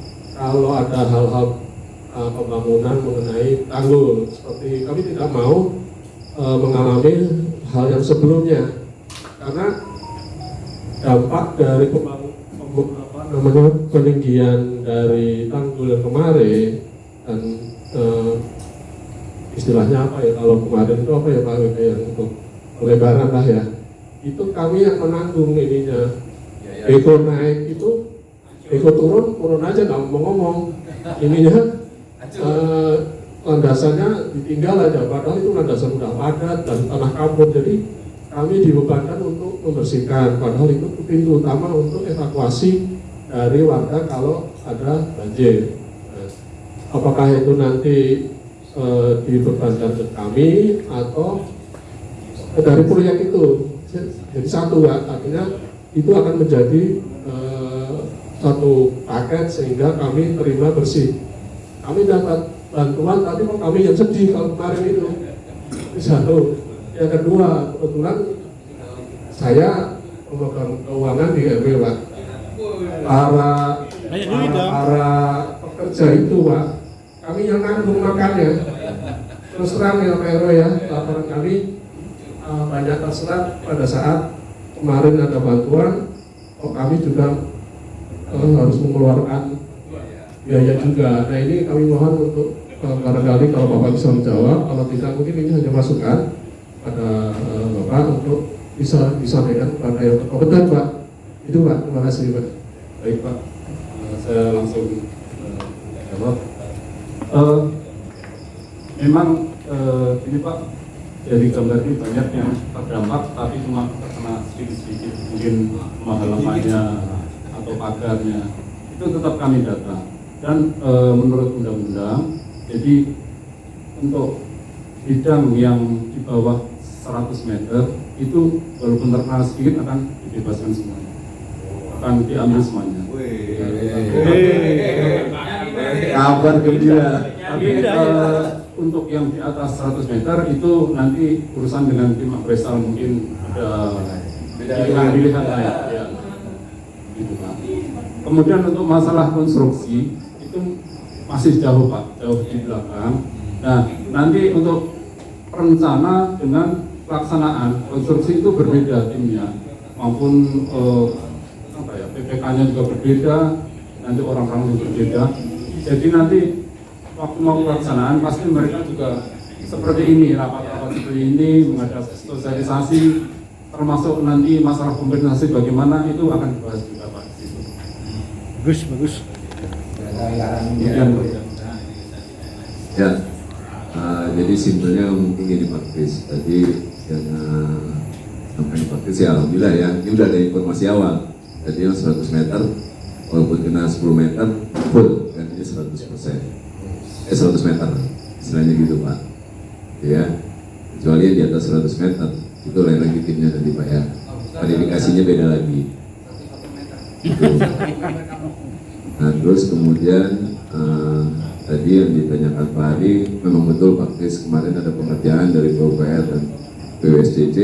ada hal-hal pembangunan mengenai tanggul seperti kami tidak mau mengalami hal yang sebelumnya karena dampak dari peninggian dari tanggul yang kemarin dan istilahnya apa ya kalau kemarin itu apa ya Pak yang untuk pelebaran lah ya itu kami yang menanggung ininya. Eko naik itu Eko turun aja nggak mau ngomong ininya landasannya ditinggal aja padahal itu landasan udah padat dan tanah kapur jadi kami dibebankan untuk membersihkan padahal itu pintu utama untuk evakuasi dari warga kalau ada banjir. Apakah itu nanti dibebankan ke kami atau dari proyek itu jadi satu Pak, artinya itu akan menjadi satu paket sehingga kami terima bersih. Kami dapat bantuan tapi kok kami yang sedih kalau kemarin itu satu. Yang kedua kebetulan saya pemegang keuangan di RW Pak. Para pekerja itu Pak, kami yang nanggung makannya. Terus terang ya Pak RW ya, laporan kami banyak terserat pada saat kemarin ada bantuan, kok kami juga harus mengeluarkan biaya juga. Nah ini kami mohon untuk barangkali kalau Bapak bisa menjawab, kalau tidak mungkin ini hanya masukan pada Bapak untuk bisa disampaikan kepada yang berkompeten Pak. Itu Pak, terima kasih Pak. Baik Pak, saya langsung jawab. Memang ini Pak, dari gambar ini banyak yang terdampak tapi cuma terkena sedikit-sedikit mungkin halamannya atau pagarnya itu tetap kami data dan menurut undang-undang jadi untuk bidang yang di bawah 100 meter itu walaupun terkena sedikit akan dibebaskan semuanya akan diambil semuanya. Kabar gembira. Tapi untuk yang di atas 100 meter itu nanti urusan dengan tim appraisal mungkin ada pilihan lain ya. Gitu, Pak. Kemudian untuk masalah konstruksi itu masih jauh Pak, jauh di belakang. Nah nanti untuk rencana dengan pelaksanaan konstruksi itu berbeda timnya maupun PPK-nya juga berbeda, nanti orang-orang juga berbeda. Jadi nanti waktu mau pelaksanaan pasti mereka juga seperti ini, rapat-rapat seperti ini, mengadakan sosialisasi, termasuk nanti masalah kompensasi bagaimana itu akan dibahas juga Pak. Bagus. Demikian, Pak. Ya, jadi simpelnya mungkin gini Pak Kris, tadi yang sampai Pak Kris ya alhamdulillah ya, ini udah ada informasi awal. Tadi yang 100 meter, walaupun kena 10 meter, full, gantinya 100%. 100 meter, istilahnya gitu Pak. Ya, kecuali yang di atas 100 meter, itu lain lagi timnya nanti Pak ya. Kualifikasinya beda lagi. Gitu. Nah terus kemudian tadi yang ditanyakan Pak Adi, memang betul Pak Kris kemarin ada pengerjaan dari PUPR dan PWSCC,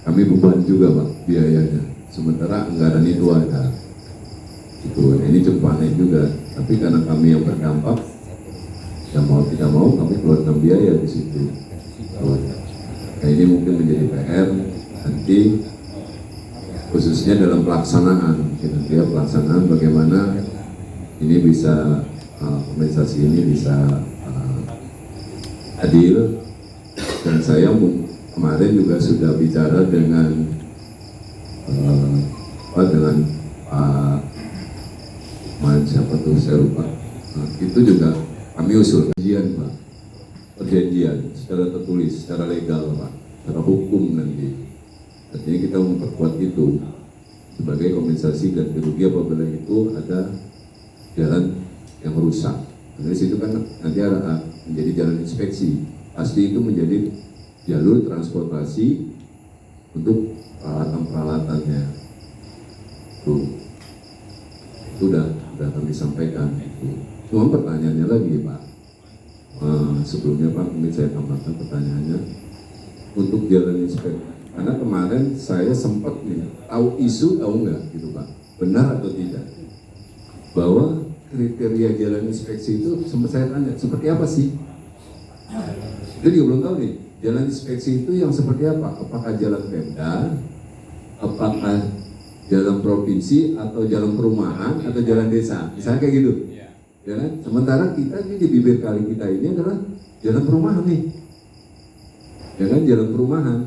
kami beban juga Pak biayanya, sementara anggaran itu ada. Itu ini cukup aneh juga, tapi karena kami yang berdampak, ya mau tidak mau kami keluarkan biaya di situ. Nah ini mungkin menjadi PR nanti, khususnya dalam pelaksanaan, kira-kira pelaksanaan bagaimana ini bisa kompensasi ini bisa adil. Dan saya kemarin juga sudah bicara dengan dengan Pak siapa tuh saya lupa. Itu juga kami usul perjanjian Pak, perjanjian secara tertulis, secara legal Pak, secara hukum nanti. Artinya kita memperkuat itu sebagai kompensasi ganti rugi apabila itu ada jalan yang rusak. Dari situ kan nanti ada menjadi jalan inspeksi, pasti itu menjadi jalur transportasi untuk peralatan-peralatannya. Itu udah kami sampaikan. Cuma pertanyaannya lagi Pak, sebelumnya Pak mungkin saya tambahkan pertanyaannya untuk jalan inspeksi. Karena kemarin saya sempat nih tahu isu tahu nggak gitu Pak, benar atau tidak bahwa kriteria jalan inspeksi itu sempat saya tanya seperti apa sih? Itu juga belum tahu nih jalan inspeksi itu yang seperti apa? Apakah jalan Pemda, apakah jalan provinsi atau jalan perumahan atau jalan desa? Misalnya kayak gitu, ya kan? Sementara kita ini di bibir kali kita ini adalah jalan perumahan nih, ya kan? Jalan perumahan.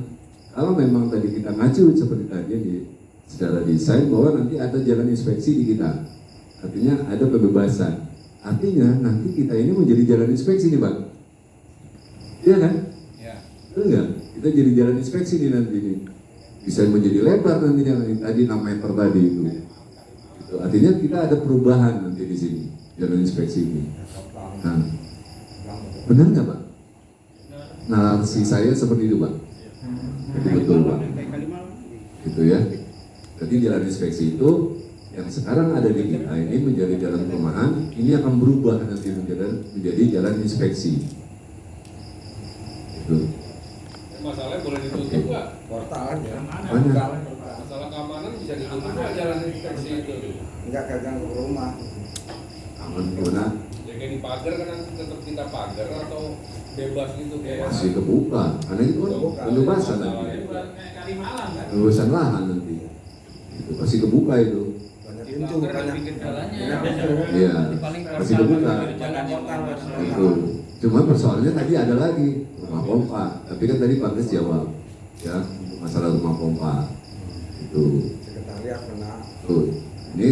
Kalau memang tadi kita ngacu seperti tadi di secara desain bahwa nanti ada jalan inspeksi di kita, artinya ada kebebasan, artinya nanti kita ini menjadi jalan inspeksi nih Pak, iya kan? Ya. Enggak, kita jadi jalan inspeksi nih nanti nih, bisa menjadi lebar nantinya tadi 6 meter tadi itu, artinya kita ada perubahan nanti di sini jalan inspeksi ini. Nah, benar nggak Pak? Narasi saya seperti itu Pak. Itu betul Pak, gitu ya. Jadi jalan inspeksi itu yang sekarang ada di kita ini menjadi jalan perumahan, ini akan berubah nanti menjadi jalan inspeksi. Itu. Masalahnya boleh ditutup nggak? Portal aja. Masalah keamanan bisa ditutup nggak jalan inspeksi itu? Enggak ganggu rumah. Aman gimana? Ya kayak di pagar kan nanti tetap kita pagar atau bebas gitu kayak Masih kebuka, karena itu kan kebebasan nanti. Kebebasan lahan nanti. Itu pasti kebuka itu. Banyak pintu, bikin jalannya. Iya, masih kebuka. Itu. Cuma persoalannya tadi ada lagi rumah pompa. Tapi kan tadi Pak Kris jawab, ya masalah rumah pompa itu. sekretariat kena. Tuh, ini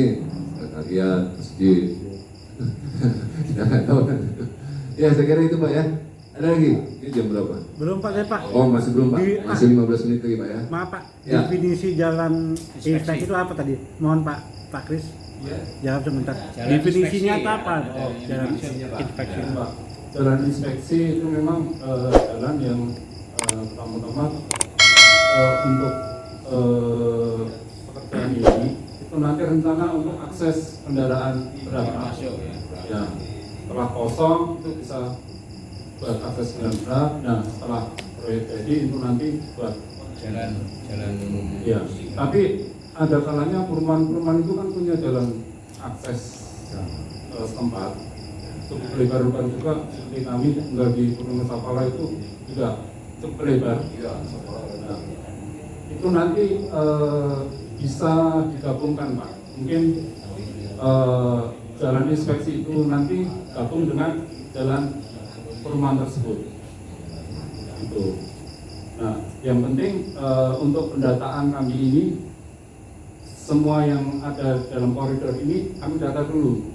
sekretariat masjid. Kita nggak tahu kan. Ya saya kira itu Pak ya. Ada lagi? Ini jam berapa? Belum Pak, saya Pak. Oh masih belum Pak, masih 15 menit lagi Pak ya. Maaf Pak, Ya. definisi jalan inspeksi itu apa tadi? Mohon Pak Kris jawab sebentar. Definisinya apa? Oh, jalan inspeksi. Pak, jalan inspeksi itu memang jalan yang pertama-tama untuk pekerjaan ini itu nanti rencana untuk akses kendaraan berat masuk ya. Setelah kosong itu bisa buat akses kendaraan berat. Nah setelah proyek jadi itu nanti buat jalan umum. Ya, tapi ada kalanya perumahan itu kan punya jalan akses setempat. Cukup lebar juga seperti kami tinggal di Gunung Sapala itu juga cukup lebar. Nah, itu nanti bisa digabungkan Pak. Mungkin jalan inspeksi itu nanti gabung dengan jalan perumahan tersebut. Itu. Nah, yang penting untuk pendataan kami ini semua yang ada dalam koridor ini kami data dulu.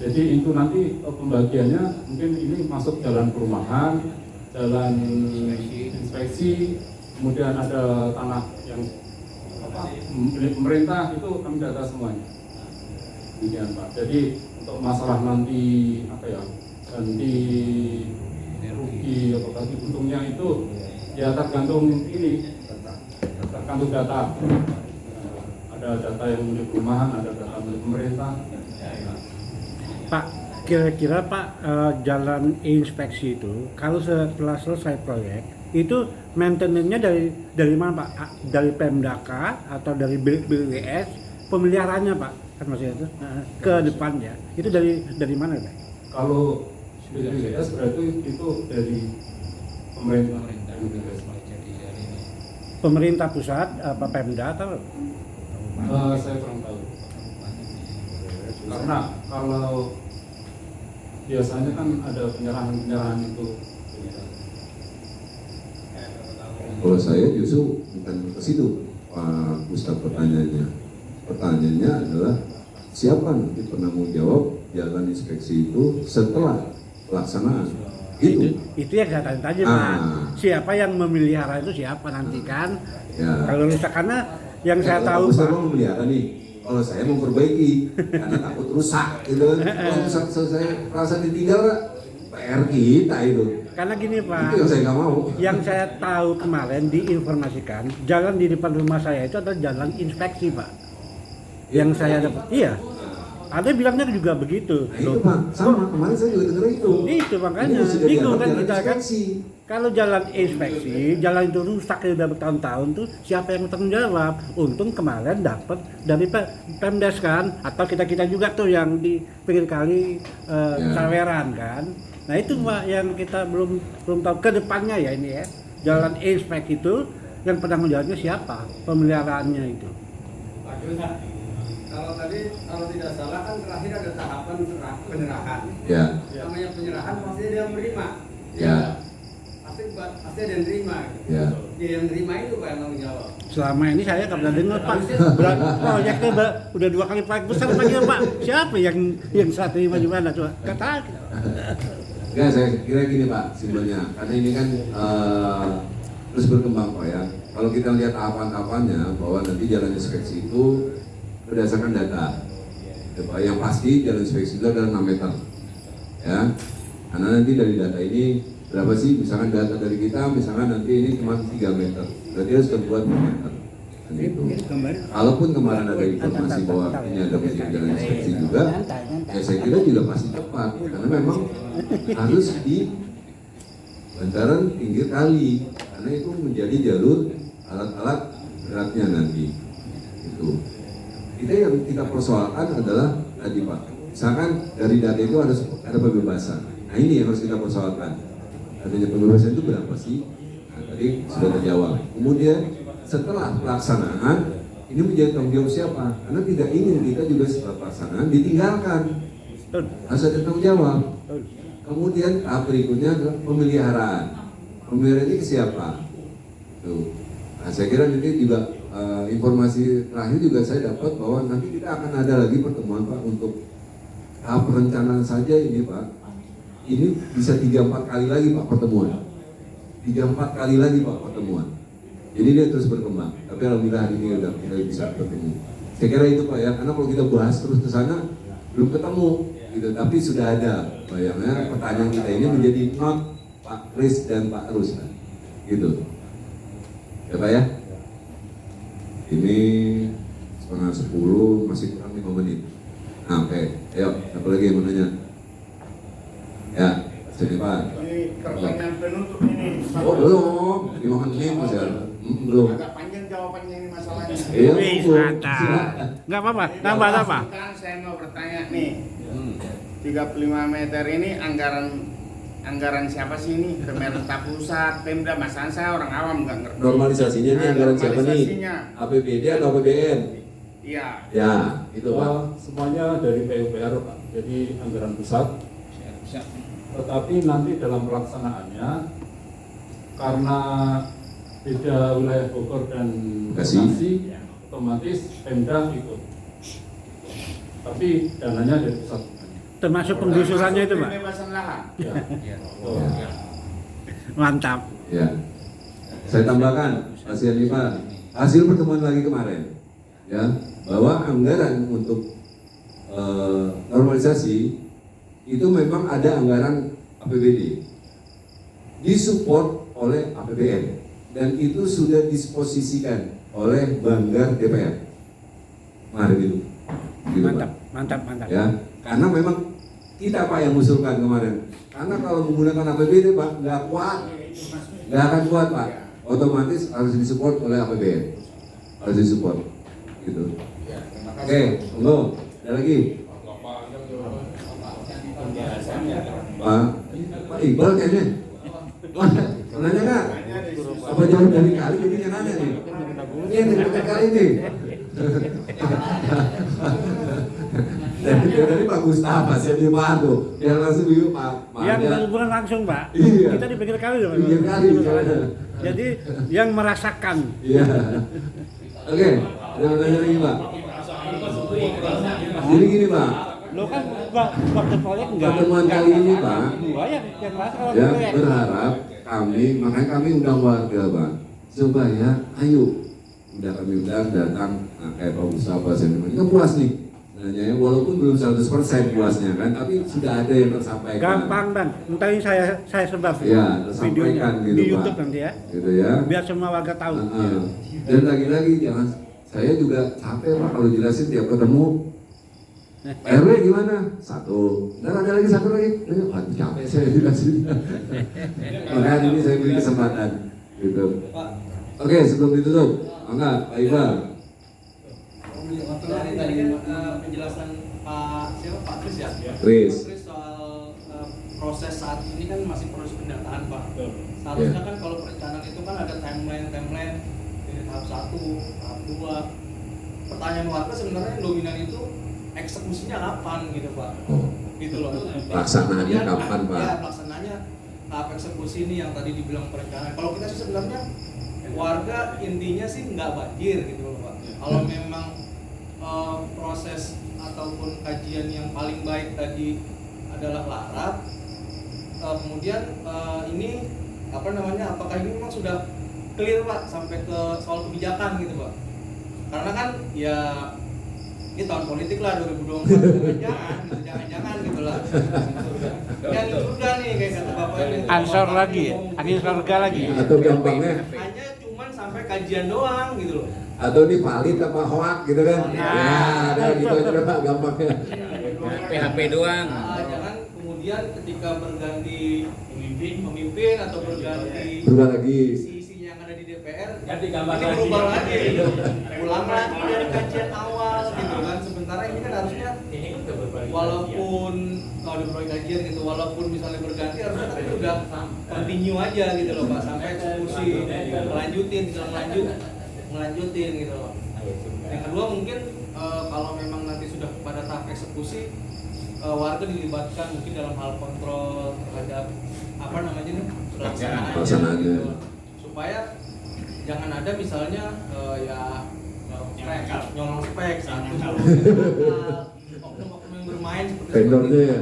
Jadi itu nanti pembagiannya mungkin ini masuk jalan perumahan, jalan inspeksi, kemudian ada tanah yang milik pemerintah, itu kami data semuanya. Demikian Pak. Jadi untuk masalah nanti ganti rugi atau ganti untungnya itu ya tergantung ini, tergantung data. Ada data yang milik perumahan, ada data milik pemerintah. Pak, kira-kira Pak, jalan inspeksi itu kalau setelah selesai proyek itu maintenance-nya dari mana Pak? Dari Pemdaka atau dari BWS? Pemeliharaannya Pak, kan maksudnya itu ke depan ya. Itu dari mana Pak? Kalau BWS berarti itu dari pemerintah. Pemerintah pusat apa Pemda atau? Saya kurang tahu. Karena kalau biasanya kan ada penyerahan itu. Kalau saya justru bukan ke situ Pak Ustadz pertanyaannya. Pertanyaannya adalah siapa nanti penanggung jawab jalan inspeksi itu setelah pelaksanaan? Itu yang saya tanya Pak. Siapa yang memelihara itu siapa nanti kan? Ya. Kalau misalkan yang saya tahu Pak Pak, mau memelihara nih. Kalau saya memperbaiki karena takut rusak gitu kan. Kalau saya merasa ditinggal PR kita itu. karena gini Pak, Itu yang saya nggak mau. yang saya tahu kemarin diinformasikan jalan di depan rumah saya itu adalah jalan inspeksi Pak. Yang saya dapat, iya. Ada bilangnya juga begitu. Nah, itu Pak, sama kemarin saya juga dengar itu. Itu makanya Ini sudah bingung dianggap kan jalan kita kan. inspeksi. Kalau jalan inspeksi, jalan itu rusak udah bertahun-tahun tuh siapa yang bertanggung jawab? Untung kemarin dapat dari Pemdes kan, atau kita juga tuh yang di pinggir kali Saweran kan. Nah itu Pak yang kita belum tahu ke depannya ya ini ya. Jalan inspeksi itu yang penanggung jawabnya siapa? Pemeliharaannya itu. Kalau tadi kalau tidak salah kan terakhir ada tahapan penyerahan. Ya. Namanya penyerahan pasti dia menerima. Ya. Pasti ada yang terima. Ya. Dia yang terima itu Pak yang tanggung jawab. Selama ini saya nggak pernah dengar Pak. Proyeknya udah 2 kali proyek besar lagi ya Pak. Siapa yang saat terima gimana coba? Kata. Ya, saya kira gini Pak, simpelnya. Karena ini kan terus berkembang Pak ya. Kalau kita lihat tahapan-tahapannya bahwa nanti jalan inspeksi itu berdasarkan data. Ya, Pak. Yang pasti jalan inspeksi itu adalah 6 meter. Ya. Karena nanti dari data ini berapa sih? Misalkan data dari kita, misalkan nanti ini cuma 3 meter. Berarti harus terbuat 2 meter. Dan itu. Kalaupun kemarin ada informasi bahwa ini ada menjadi jalan inspeksi juga, ya saya kira juga pasti tepat. Karena memang harus di bantaran pinggir kali. Karena itu menjadi jalur alat-alat beratnya nanti. Itu. Kita yang kita persoalkan adalah tadi Pak. Misalkan dari data itu harus ada pembebasan. Nah ini yang harus kita persoalkan. Adanya pembebasan itu berapa sih? Nah, tadi sudah terjawab. Kemudian setelah pelaksanaan ini menjadi tanggung jawab siapa? Karena tidak ingin kita juga setelah pelaksanaan ditinggalkan. Harus ada tanggung jawab. Kemudian tahap berikutnya adalah pemeliharaan. Pemeliharaan ini ke siapa? Tuh. Nah, saya kira nanti juga informasi terakhir juga saya dapat bahwa nanti kita akan ada lagi pertemuan Pak untuk tahap perencanaan saja ini Pak. Ini bisa 3-4 kali lagi Pak pertemuan. 3-4 kali lagi Pak pertemuan. Jadi dia terus berkembang. Tapi alhamdulillah hari ini udah kita bisa bertemu. Saya kira itu Pak ya, karena kalau kita bahas terus ke sana belum ketemu gitu. Tapi sudah ada bayangnya pertanyaan kita ini menjadi not Pak Kris dan Pak Rus kan? Gitu. Ya Pak ya. Ini 9:30 masih kurang 5 menit. Nah, oke. Ayo, apa lagi yang mau nanya? Ya, jadi Pak. Ini pertanyaan penutup ini. Oh belum, 5 menit Mas ya. Belum. Agak panjang jawabannya ini masalahnya. Iya, Wih, mantap. Nggak apa-apa, nambah apa? Sekarang saya mau bertanya nih. 35 meter ini anggaran siapa sih ini? Pemerintah pusat, Pemda, Mas saya orang awam nggak ngerti. Normalisasinya nih anggaran siapa nih? Normalisasinya. APBD atau APBN? Iya. Ya, itu Pak. Semuanya dari PUPR Pak. Jadi anggaran pusat. Tetapi nanti dalam pelaksanaannya karena beda wilayah Bogor dan Bekasi, otomatis Pemda ikut. Tapi dananya dari pusat. termasuk penggusurannya itu, Pak. Pembebasan lahan. Ya. Mantap. Ya. Saya tambahkan, Pak Sianipar, hasil pertemuan lagi kemarin, ya, bahwa anggaran untuk normalisasi itu memang ada anggaran APBD, disupport oleh APBN, dan itu sudah disposisikan oleh Banggar DPR. Kemarin itu. Gitu, Mantap, Pak. mantap, mantap. Ya, karena memang kita Pak yang mengusulkan kemarin. Karena kalau menggunakan APBD Pak nggak kuat, nggak akan kuat Pak. Otomatis harus disupport oleh APBN, harus disupport, gitu. Oke, monggo. Ada lagi? Pak Iqbal kayaknya. Nanya nggak? Apa jauh dari kali jadinya nanya nih? Ini dari kali ini. Dari Pak Gustaf, Pak Sianipar tuh, yang langsung yuk Pak. Yang bukan langsung, Pak. Iya. Kita di pinggir kali loh. Pinggir kali. Jadi yang merasakan. Iya. Oke, ada nanya lagi Pak. Jadi gini Pak. Lo kan waktu proyek enggak. Pertemuan kali ini Pak. Yang bahas kalau Ya proyek. berharap makanya kami undang warga Pak, supaya ayo, udah kami undang datang, kayak Pak Mustafa Sianipar, kan puas nih. Nanya, walaupun belum 100% puasnya kan, tapi sudah ada yang tersampaikan. Gampang Bang, ntar ini saya sebar Ya, videonya tersampaikan gitu di Pak. YouTube nanti ya. Gitu ya. Biar semua warga tahu. Dan lagi-lagi jangan, saya juga capek Pak kalau jelasin tiap ketemu. RW gimana? Satu. Dan ada lagi satu lagi. Waduh capek saya jelasin. Makanya ini saya beri kesempatan. Gitu. Oke, sebelum ditutup, enggak, Pak Iqbal. Dari tadi kan penjelasan Pak Kris ya. Kris. Soal proses saat ini kan masih proses pendataan Pak. Seharusnya kan kalau perencanaan itu kan ada timeline dari tahap 1, tahap 2. Pertanyaan warga sebenarnya yang dominan itu eksekusinya kapan gitu Pak. Gitu loh. Pelaksanaannya kapan Pak? Ya, pelaksananya tahap eksekusi ini yang tadi dibilang perencanaan. Kalau kita sih sebenarnya warga intinya sih nggak banjir gitu loh Pak. Kalau memang proses ataupun kajian yang paling baik tadi adalah larap, kemudian ini apakah ini memang sudah clear Pak sampai ke soal kebijakan gitu Pak. Karena kan ya ini tahun politik lah 2024, jangan gitu lah. Yang juga nih kayak kata Bapak ini. Ansor lagi ya? Angin surga lagi. Atau gampangnya Hanya cuman sampai kajian doang gitu loh. atau ini valid apa hoak gitu kan? Ya, ada gitu aja Pak gampangnya. PHP doang. Jangan kemudian ketika berganti pemimpin atau berganti Berubah lagi. isi yang ada di DPR Ganti gambar ini lagi. berubah lagi ulang lagi dari kajian awal gitu kan. Sementara ini kan harusnya walaupun kalau di proyek kajian gitu, walaupun misalnya berganti harusnya tapi udah continue aja gitu loh Pak, sampai eksekusi melanjutin gitu loh. Yang kedua mungkin kalau memang nanti sudah pada tahap eksekusi, warga dilibatkan mungkin dalam hal kontrol terhadap pelaksanaannya gitu. Supaya jangan ada misalnya nyolong spek satu oknum-oknum yang bermain seperti Vendornya ya.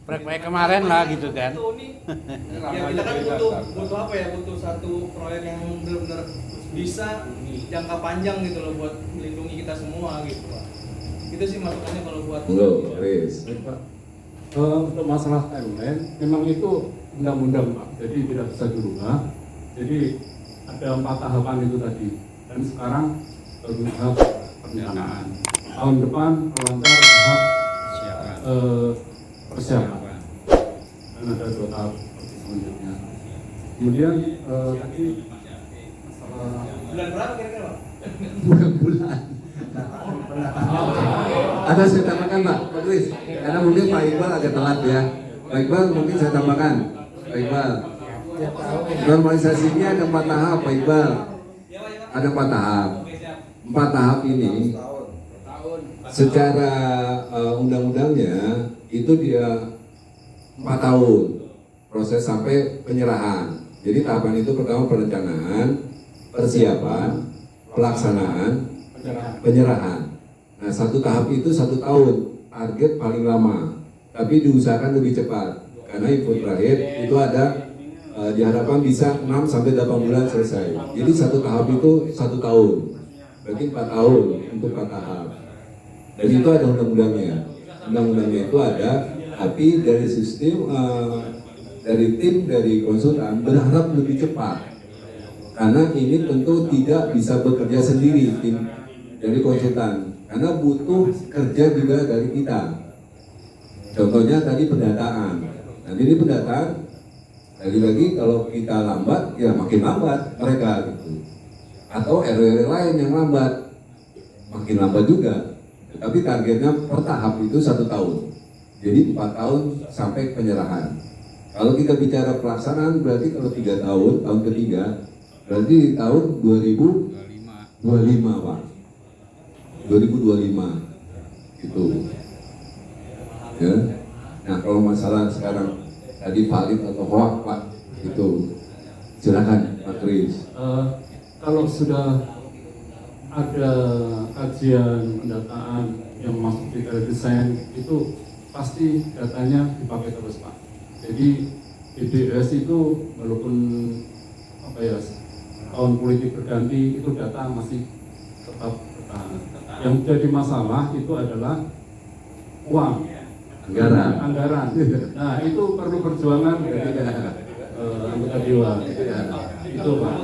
Proyek kemarin lah gitu kan. Ya kita kan butuh satu proyek yang benar-benar bisa jangka panjang gitu loh buat melindungi kita semua gitu Pak. Itu sih masukannya kalau buat Kris. Pak, untuk masalah timeline, memang itu undang-undang Pak, jadi tidak bisa dirubah. Jadi ada 4 tahapan itu tadi, dan sekarang baru tahap perencanaan. Tahun depan lancar tahap persiapan, dan ada 2 tahap selanjutnya. Kemudian tadi masalah bulan berapa kira-kira Pak? Bulan. Ada saya tambahkan Pak Kris, karena mungkin Pak Iqbal agak telat ya. Pak Iqbal mungkin saya tambahkan. Pak Iqbal, normalisasinya ada 4 tahap Pak Iqbal. Ada 4 tahap. 4 tahap ini secara undang-undangnya itu dia 4 tahun proses sampai penyerahan. Jadi tahapan itu pertama perencanaan, persiapan, pelaksanaan, penyerahan. Nah 1 tahap itu 1 tahun target paling lama. tapi diusahakan lebih cepat karena info terakhir itu ada diharapkan bisa 6 sampai 8 bulan selesai. Jadi satu tahap itu 1 tahun, berarti 4 tahun untuk 4 tahap. Dan itu ada undang-undangnya. Undang-undangnya itu ada, tapi dari sistem dari tim dari konsultan berharap lebih cepat. Karena ini tentu tidak bisa bekerja sendiri tim dari konsultan, karena butuh kerja juga dari kita. Contohnya tadi pendataan. Nanti ini pendataan, lagi-lagi kalau kita lambat, ya makin lambat mereka gitu. Atau RW lain yang lambat, makin lambat juga. Tapi targetnya per tahap itu 1 tahun. Jadi 4 tahun sampai penyerahan. Kalau kita bicara pelaksanaan berarti kalau 3 tahun, tahun ketiga, berarti di tahun 2025 Pak. 2025 gitu. Ya. Nah kalau masalah sekarang tadi valid atau hoax Pak, itu silakan Pak Kris. Kalau sudah ada kajian pendataan yang masuk di desain itu pasti datanya dipakai terus Pak. Jadi BDS itu walaupun apa ya tahun politik berganti itu data masih tetap bertahan. Yang jadi masalah itu adalah uang, anggaran. Nah itu perlu perjuangan dari anggota dewan. Itu Pak.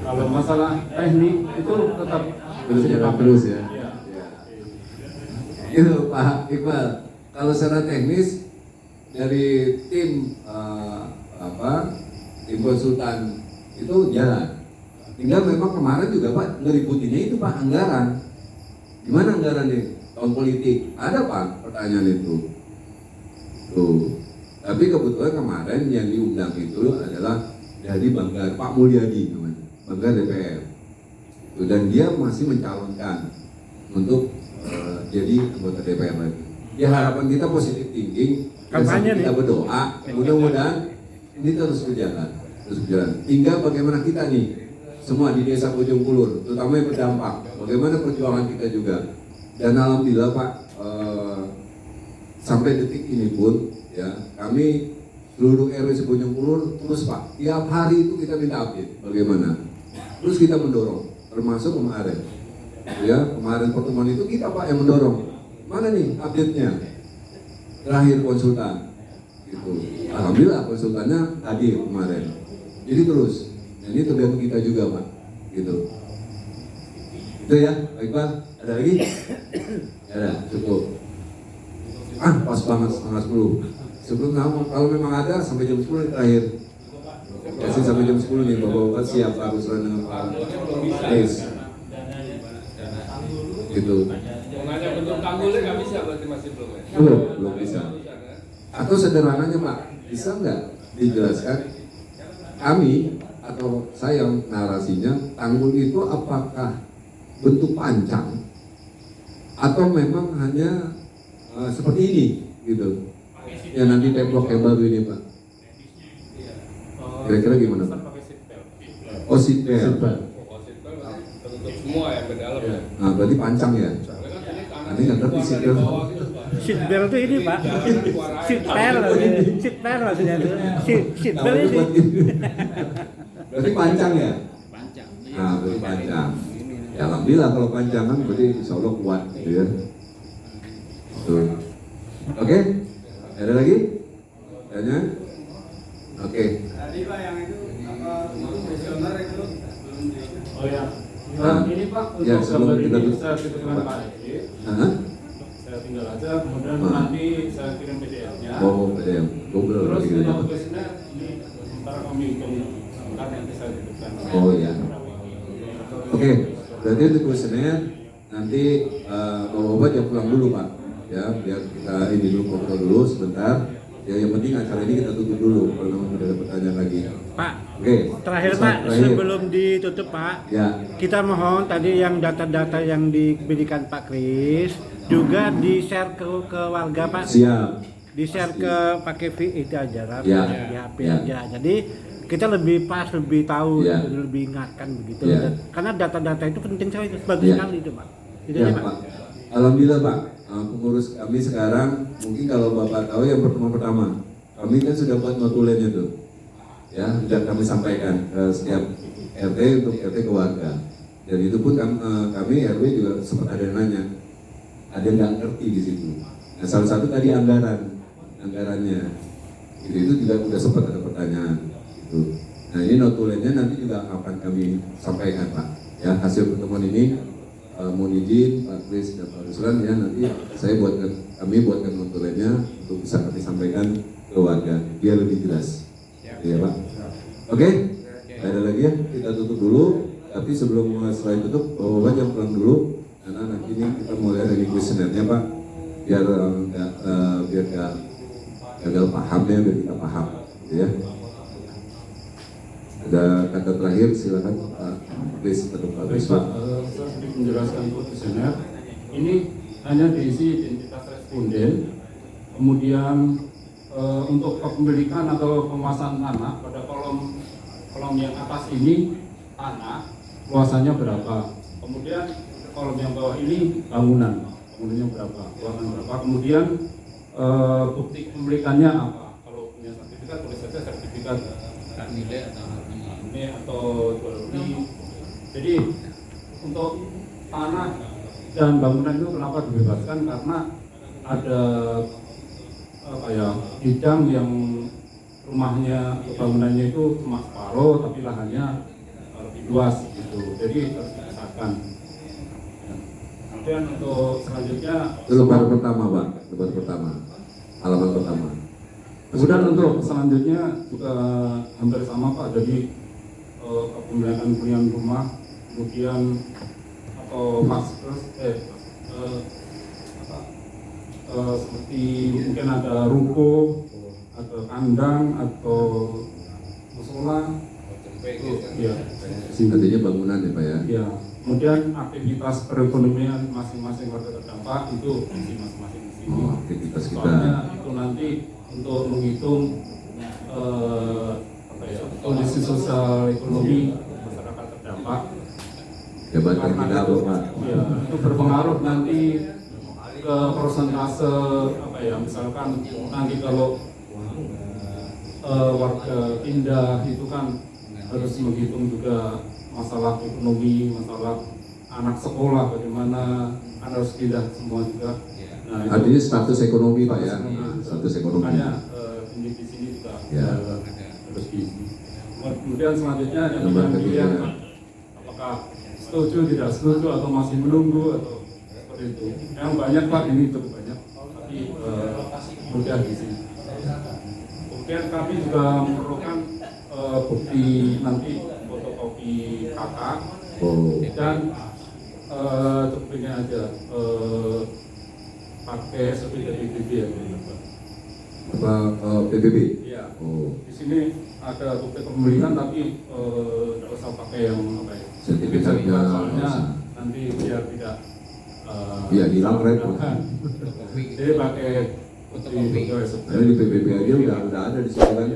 Kalau masalah teknik itu tetap Terus jalan terus ya. Itu Pak Iqbal. Kalau secara teknis dari tim tim konsultan itu jalan. Tinggal memang kemarin juga Pak ngeributinnya itu Pak anggaran. Gimana anggaran nih? Tahun politik ada Pak pertanyaan itu. Tuh. Tapi kebetulan kemarin yang diundang itu adalah dari Banggar Pak Mulyadi namanya, Banggar DPR. Tuh, dan dia masih mencalonkan untuk jadi anggota DPR lagi. Ya harapan kita positif thinking. Kampanye kita nih. berdoa, mudah-mudahan ini terus berjalan. Tinggal bagaimana kita nih semua di desa Bojong Kulur, terutama yang berdampak, bagaimana perjuangan kita juga. Dan alhamdulillah Pak, sampai detik ini pun ya kami seluruh RW Bojong Kulur terus Pak, tiap hari itu kita minta update bagaimana. Terus kita mendorong, termasuk kemarin. Ya kemarin pertemuan itu kita Pak yang mendorong. Mana nih update-nya? Terakhir konsultan. Gitu. Alhamdulillah konsultannya hadir kemarin. Jadi terus. Dan ini tergantung kita juga Pak, gitu. Itu ya, baik Pak. Ada lagi? Ada, cukup. Pas banget setengah 10. Sebelum kalau memang ada sampai jam 10 terakhir. Kasih sampai jam 10 nih, Bapak-bapak siap Pak usulan dengan Pak Ais. Gitu. Mau nanya bentuk tanggulnya nggak bisa berarti masih belum ya? Belum bisa. Atau sederhananya Pak, bisa nggak dijelaskan kami atau saya narasinya tanggul itu apakah bentuk pancang atau memang hanya seperti ini gitu ya nanti tembok yang baru ini Pak, kira-kira gimana Pak? Oh seatbelt. Tertutup semua yang ke dalam ya? Nah berarti pancang ya? Nanti nggak ngerti seatbelt. Seatbelt itu ini Pak, seatbelt maksudnya itu, seatbelt ini. Berarti pancang ya? Pancang. Nah, berarti pancang. Ya alhamdulillah kalau pancang kan berarti insya Allah kuat gitu ya. Tuh. Oke? Ada lagi? Tanya? Oke. Tadi Pak yang itu visioner itu Oh ya. Ini Pak untuk ya, sebelum gambar kita ini tutup. saya kirimkan Pak Edi. Saya tinggal aja, kemudian nanti saya kirim PDF-nya. Oh, ada yang double Terus lagi gitu. untuk tugasnya ini sementara kami hitung nanti saya titipkan. Oh iya. Oke, berarti untuk kuesioner nanti bapak-bapak jangan pulang dulu Pak, ya biar kita ini dulu ngobrol dulu sebentar. Ya yang penting acara ini kita tutup dulu kalau memang tidak ada pertanyaan lagi. Pak, Oke. terakhir Pesan Pak, terakhir. sebelum ditutup Pak, Ya. kita mohon tadi yang data-data yang diberikan Pak Kris juga di-share ke warga Pak. Siap. Di-share ke pakai itu aja lah, Ya. di HP Ya. aja. Jadi kita lebih pas, lebih tahu, Ya. lebih ingatkan begitu. Ya. Karena data-data itu penting sekali, itu bagus Ya. sekali itu Pak. Itu Ya aja, Pak. Alhamdulillah Pak. pengurus kami sekarang, mungkin kalau Bapak tahu yang pertama, kami kan sudah buat notulennya tuh, ya, sudah kami sampaikan ke setiap RT untuk RT ke warga. Dan itu pun kami RW juga sempat ada yang nanya, ada yang nggak ngerti di situ. Nah, salah satu tadi anggarannya, itu juga sudah sempat ada pertanyaan. Gitu. Nah, ini notulennya nanti juga akan kami sampaikan, Pak. Ya, hasil pertemuan ini. Mohon izin Pak Kris dan Pak Ruslan, ya, nanti kami buatkan notulennya untuk bisa kami sampaikan ke warga biar lebih jelas, ya Pak. Oke, ada lagi ya, kita tutup dulu. Tapi sebelum setelah tutup, Bapak jangan pulang dulu karena nanti ini kita mulai dari kuesionernya Pak, biar nggak gagal paham ya, biar kita paham, gitu ya. Ada kata terakhir, silakan Pak Kris atau Pak Ruslan. Saya sedikit menjelaskan kuesioner. Ini hanya diisi identitas responden, kemudian untuk kepemilikan atau penguasaan tanah pada kolom yang atas ini tanah luasannya berapa, kemudian kolom yang bawah ini bangunannya berapa, luasan berapa, kemudian bukti kepemilikannya apa. Kalau punya sertifikat boleh saja sertifikat nilai atau jual beli. Jadi untuk tanah dan bangunan itu kenapa dibebaskan, karena ada bidang yang rumahnya atau bangunannya itu cuma separuh tapi lahannya lebih luas gitu, jadi harus dibebaskan. Kemudian untuk selanjutnya itu lembar pertama Pak, lembar pertama, halaman pertama. Kemudian untuk selanjutnya juga hampir sama Pak, jadi kepemilikan hunian rumah, kemudian atau seperti mungkin ada ruko atau kandang atau musola, ya, Artinya bangunan ya Pak ya. Ya, kemudian aktivitas perekonomian masing-masing warga terdampak itu isi masing-masing di sini. Aktivitas kita. Soalnya itu nanti untuk menghitung kondisi sosial ekonomi masyarakat terdampak. Jabatan kita apa Pak? Ya, itu berpengaruh nanti ke persentase misalkan nanti kalau warga pindah itu kan harus menghitung juga masalah ekonomi, masalah anak sekolah, bagaimana harus pindah semua juga. Nah, artinya status ekonomi Pak ya, status ekonomi. Makanya di sini juga harus diisi. Kemudian selanjutnya yang dilihat apakah setuju, tidak setuju, atau masih menunggu atau seperti itu. Yang banyak Pak, ini cukup banyak, tapi mudah di sini. Kemudian kami juga memerlukan bukti nanti fotokopi KK dan cukupnya aja pakai SOP dari PBB ya. Apa PBB? Iya. Oh. Di sini ada bukti kepemilikan tapi tidak usah pakai yang sertifikatnya, soalnya nanti biar tidak hilang repot. Jadi pakai fotokopi. Karena di PBB aja udah ada di sini kan,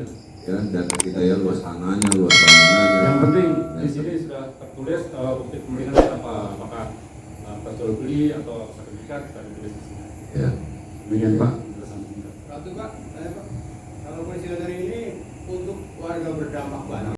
ya data kita ya, luas tanahnya, luas bangunannya. Yang penting di sini sudah tertulis bukti kepemilikan apa, apakah jual beli atau sertifikat sudah ditulis di sini. Ya. Demikian Pak. Satu Pak, kalau kuesioner ini untuk warga berdampak banyak